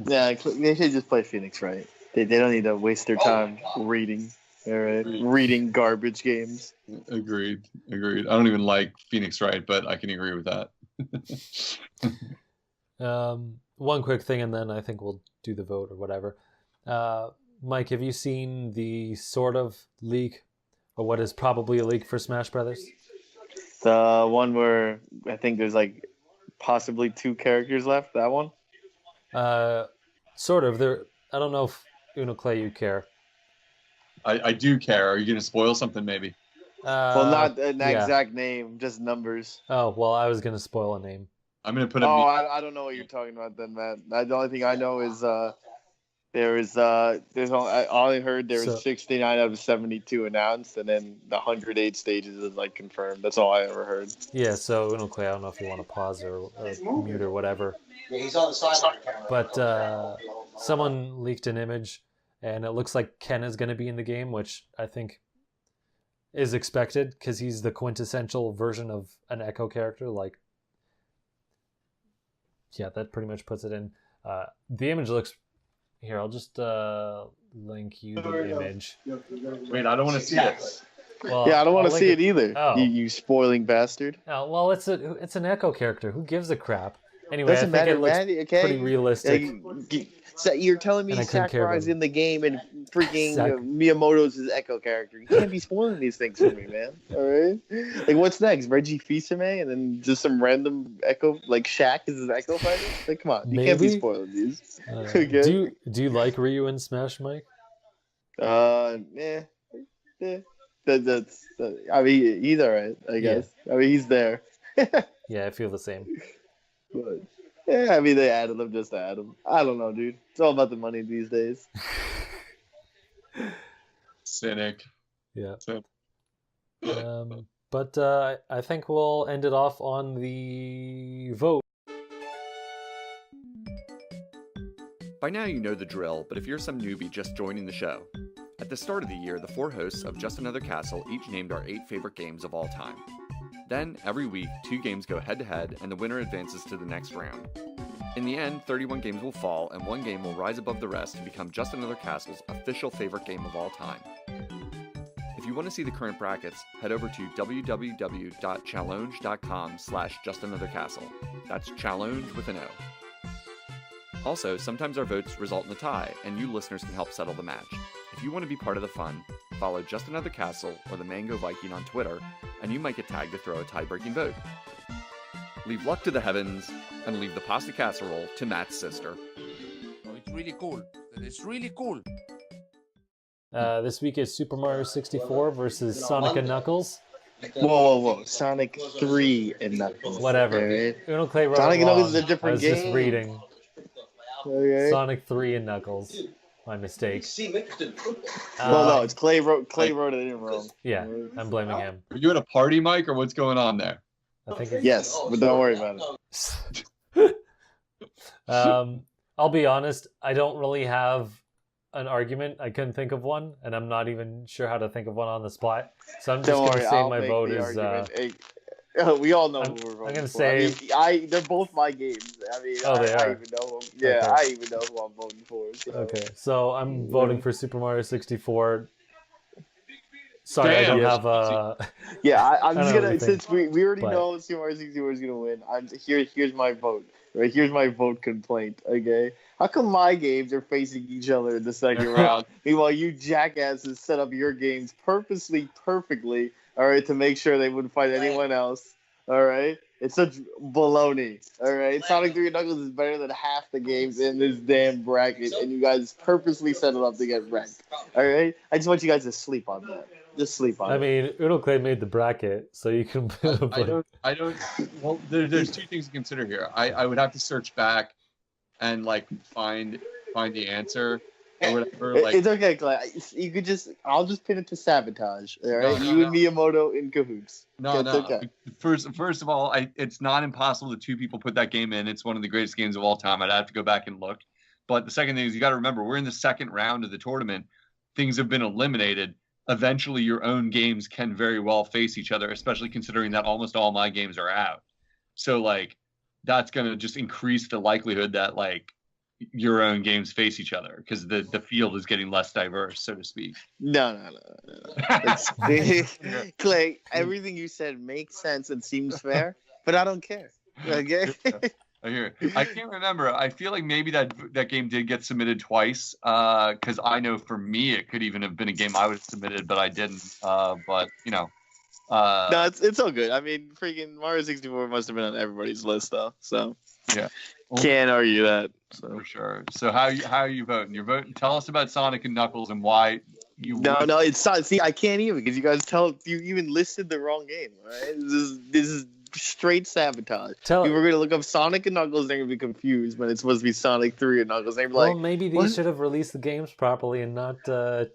Yeah, they should just play Phoenix Wright. They don't need to waste their time reading. All right, reading garbage games. Agreed. I don't even like Phoenix Wright, but I can agree with that. One quick thing, and then I think we'll do the vote or whatever. Mike, have you seen the sort of leak, or what is probably a leak for Smash Brothers? The one where I think there's like possibly 2 characters left. That one. Sort of. There. I don't know if Unoclay you care. I do care. Are you going to spoil something, maybe? Well, not an exact name, just numbers. Oh, well, I was going to spoil a name. I'm going to put I don't know what you're talking about then, Matt. The only thing I know is I only heard there was 69 out of 72 announced, and then the 108 stages is like confirmed. That's all I ever heard. Yeah, so Unoclay, I don't know if you want to pause or mute or whatever. Yeah, he's on the sideline camera. But someone leaked an image, and it looks like Ken is going to be in the game, which I think is expected because he's the quintessential version of an Echo character. Like, yeah, that pretty much puts it in. The image looks... Here, I'll just link you the image. Wait, I don't want to see it. Well, yeah, I don't want to see it either. Oh. You spoiling bastard. Oh, well, it's an Echo character. Who gives a crap? Anyway, I think it looks pretty realistic. So you're telling me Sakurai's in the game and freaking Miyamoto's his Echo character. You can't be spoiling these things for me, man. All right? Like, what's next? Reggie Fils-Aimé and then just some random Echo, like Shaq is his Echo fighter? Like, come on. You can't be spoiling these. Okay? Do you like Ryu in Smash, Mike? Yeah. That's I mean, he's all right, I guess. Yeah. I mean, he's there. Yeah, I feel the same. But, yeah, I mean, they added him just to add him. I don't know, dude. It's all about the money these days. Cynic. Yeah. But I think we'll end it off on the vote. By now you know the drill, but if you're some newbie just joining the show, at the start of the year, the 4 hosts of Just Another Castle each named our 8 favorite games of all time. Then, every week, 2 games go head-to-head, and the winner advances to the next round. In the end, 31 games will fall, and 1 game will rise above the rest to become Just Another Castle's official favorite game of all time. If you want to see the current brackets, head over to www.challenge.com/justanothercastle. That's challenge with an O. Also, sometimes our votes result in a tie, and you listeners can help settle the match. If you want to be part of the fun, follow Just Another Castle or the Mango Viking on Twitter, and you might get tagged to throw a tie-breaking vote. Leave luck to the heavens, and leave the pasta casserole to Matt's sister. Oh, it's really cool. It's really cool. This week is Super Mario 64 versus Sonic and Knuckles. Whoa. Sonic 3 and Knuckles. Whatever. Alright. Unoclay wrote Sonic it and wrong. Knuckles is a different I was game. just reading. Okay. Sonic 3 and Knuckles. My mistake. No, it's Clay wrote it in wrong. Yeah, I'm blaming him. Are you at a party, Mike, or what's going on there? I think it's... Yes, but don't worry about it. I'll be honest, I don't really have an argument. I couldn't think of one, and I'm not even sure how to think of one on the spot. So I'm just going to say my vote is... we all know who we're voting I'm gonna for. say... They're both my games. I mean, Oh, they I are? even know them. Yeah, Okay. I even know who I'm voting for. So. Okay, so I'm voting for Super Mario 64. Sorry, I Damn. don't have a... Yeah, I'm I just don't gonna, really since we already but- know Super Mario 64 is gonna win. Here's my vote. Right, here's my vote complaint. Okay, how come my games are facing each other in the second round? Meanwhile, you jackasses set up your games purposely, perfectly. All right, to make sure they wouldn't fight anyone else. All right, it's such baloney. All right, Sonic 3 and Knuckles is better than half the games in this damn bracket, and you guys purposely set it up to get wrecked. All right, I just want you guys to sleep on that. Just sleep on it. I mean, Unoclay made the bracket, so you can... I don't. Well, there's two things to consider here. I would have to search back and like find the answer or whatever. Like, It's okay, Clay. You could I'll just pin it to sabotage. All right, No, you and Miyamoto in cahoots. no. Okay. First of all, it's not impossible that two people put that game in. It's one of the greatest games of all time. I'd have to go back and look. But the second thing is you got to remember we're in the second round of the tournament. Things have been eliminated. Eventually, your own games can very well face each other, especially considering that almost all my games are out. So, like, that's going to just increase the likelihood that, like, your own games face each other because the field is getting less diverse, so to speak. No. Clay, everything you said makes sense and seems fair, but I don't care. Okay. I hear it. I can't remember. I feel like maybe that game did get submitted twice because I know for me it could even have been a game I would have submitted, but I didn't. But, you know. No, it's all good. I mean, freaking Mario 64 must have been on everybody's list, though. So Yeah. can't argue that. So. For sure. So how are you voting? You're voting. Tell us about Sonic and Knuckles and why you. No, it's not. See, I can't even because you guys you even listed the wrong game. All right, this is straight sabotage. People are gonna look up Sonic and Knuckles, they're gonna be confused when it's supposed to be Sonic 3 and Knuckles. They're like, well, maybe they should have released the games properly and not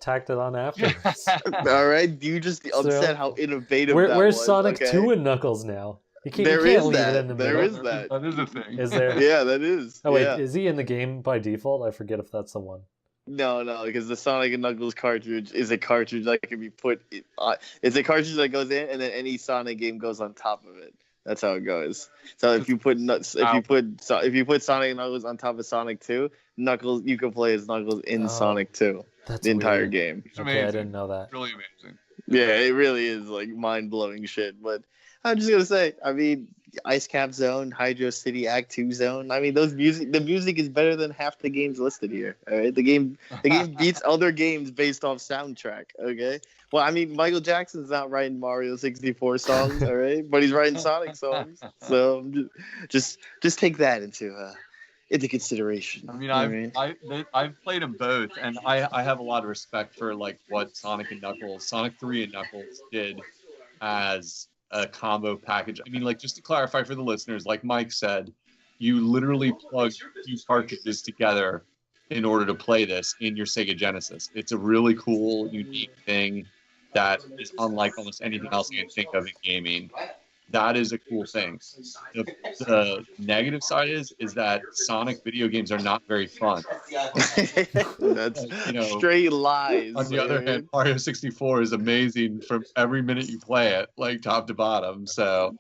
tacked it on afterwards. All right, you just upset how innovative. Where's was, Sonic okay? 2 and Knuckles now? You can't There leave is it that. in the There middle. is that. That is a thing. Is there? Yeah, that is. Oh wait, yeah. is he in the game by default? I forget if that's the one. No, because the Sonic and Knuckles cartridge is a cartridge that can be put. It's a cartridge that goes in, and then any Sonic game goes on top of it. That's how it goes. So if you put Sonic and Knuckles on top of Sonic 2, Knuckles you can play as Knuckles in Sonic 2. That's the entire weird. game. It's Okay, I amazing. didn't know that. Really amazing. Yeah, it really is like mind blowing shit. But I'm just gonna say, I mean, Ice Cap Zone, Hydro City Act 2 Zone. I mean, the music is better than half the games listed here. All right, the game beats other games based off soundtrack. Okay, well, I mean, Michael Jackson's not writing Mario 64 songs, all right, but he's writing Sonic songs. So just take that into consideration. I mean, I've played them both, and I have a lot of respect for like what Sonic 3 and Knuckles did as a combo package. I mean, like, just to clarify for the listeners, like Mike said, you literally plug two cartridges together in order to play this in your Sega Genesis. It's a really cool, unique thing that is unlike almost anything else you can think of in gaming. That is a cool thing. The negative side is that Sonic video games are not very fun. That's straight lies. On the other hand, Mario 64 is amazing from every minute you play it, like top to bottom. So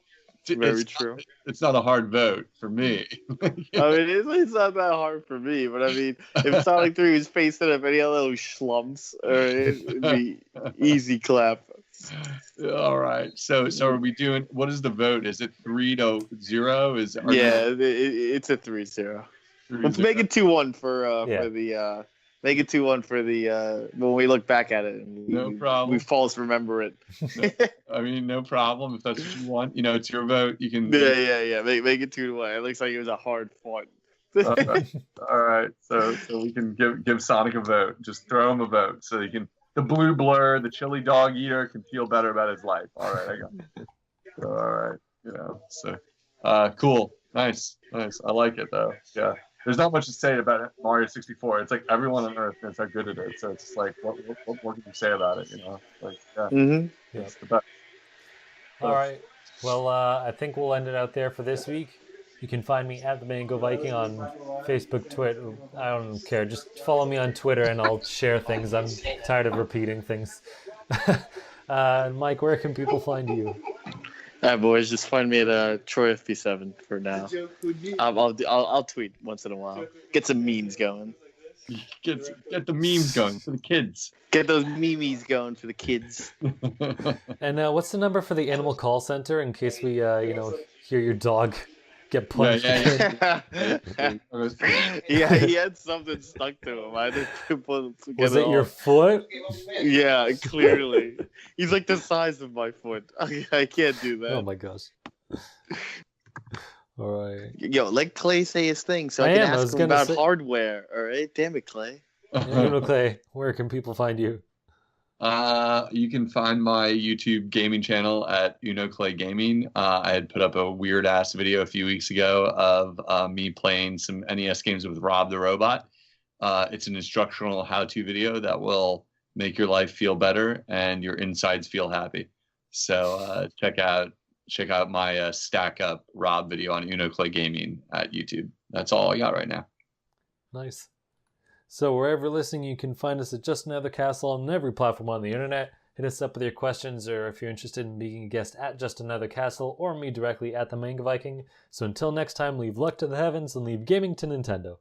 very true. It's not a hard vote for me. I mean, it's not that hard for me, but I mean, if Sonic 3 was facing up any other little schlumps, it'd be easy clap. All right. So are we doing? What is the vote? Is it 3-0? It's a 3-0. Let's make it 2-1 for Yeah. the make it 2-1 for the when we look back at it. And No problem. We false remember it. I mean, no problem if that's what you want. You know, it's your vote. You can. Yeah. Make it 2-1. It looks like it was a hard fought. All right. So we can give Sonic a vote. Just throw him a vote so he can. The blue blur, the chili dog eater, can feel better about his life. All right, I got it. So, all right, you know. So, cool, nice. I like it though. Yeah. There's not much to say about Mario 64. It's like everyone on Earth knows how good it is. So it's just like, what more can you say about it? You know, like, yeah, it's the best. All right. Well, I think we'll end it out there for this week. You can find me at the Mango Viking on Facebook, Twitter. I don't care. Just follow me on Twitter and I'll share things. I'm tired of repeating things. Mike, where can people find you? All right, boys, just find me at Troy FP7 for now. I'll tweet once in a while. Get some memes going. Get the memes going for the kids. Get those memes going for the kids. And what's the number for the animal call center in case we, hear your dog get punched? Yeah. Yeah, he had something stuck to him. I had to Was it your foot? Yeah, clearly. He's like the size of my foot. I can't do that. Oh my gosh. All right. Yo, let Clay say his thing so I can ask him about hardware. All right, damn it, Clay. Unoclay, where can people find you? You can find my YouTube gaming channel at Unoclay Gaming. I had put up a weird ass video a few weeks ago of me playing some NES games with Rob the Robot. It's an instructional how-to video that will make your life feel better and your insides feel happy. So check out my Stack Up Rob video on Unoclay Gaming at YouTube. That's all I got right now. Nice. So wherever you're listening, you can find us at Just Another Castle on every platform on the internet. Hit us up with your questions, or if you're interested in being a guest at Just Another Castle, or me directly at the Manga Viking. So until next time, leave luck to the heavens and leave gaming to Nintendo.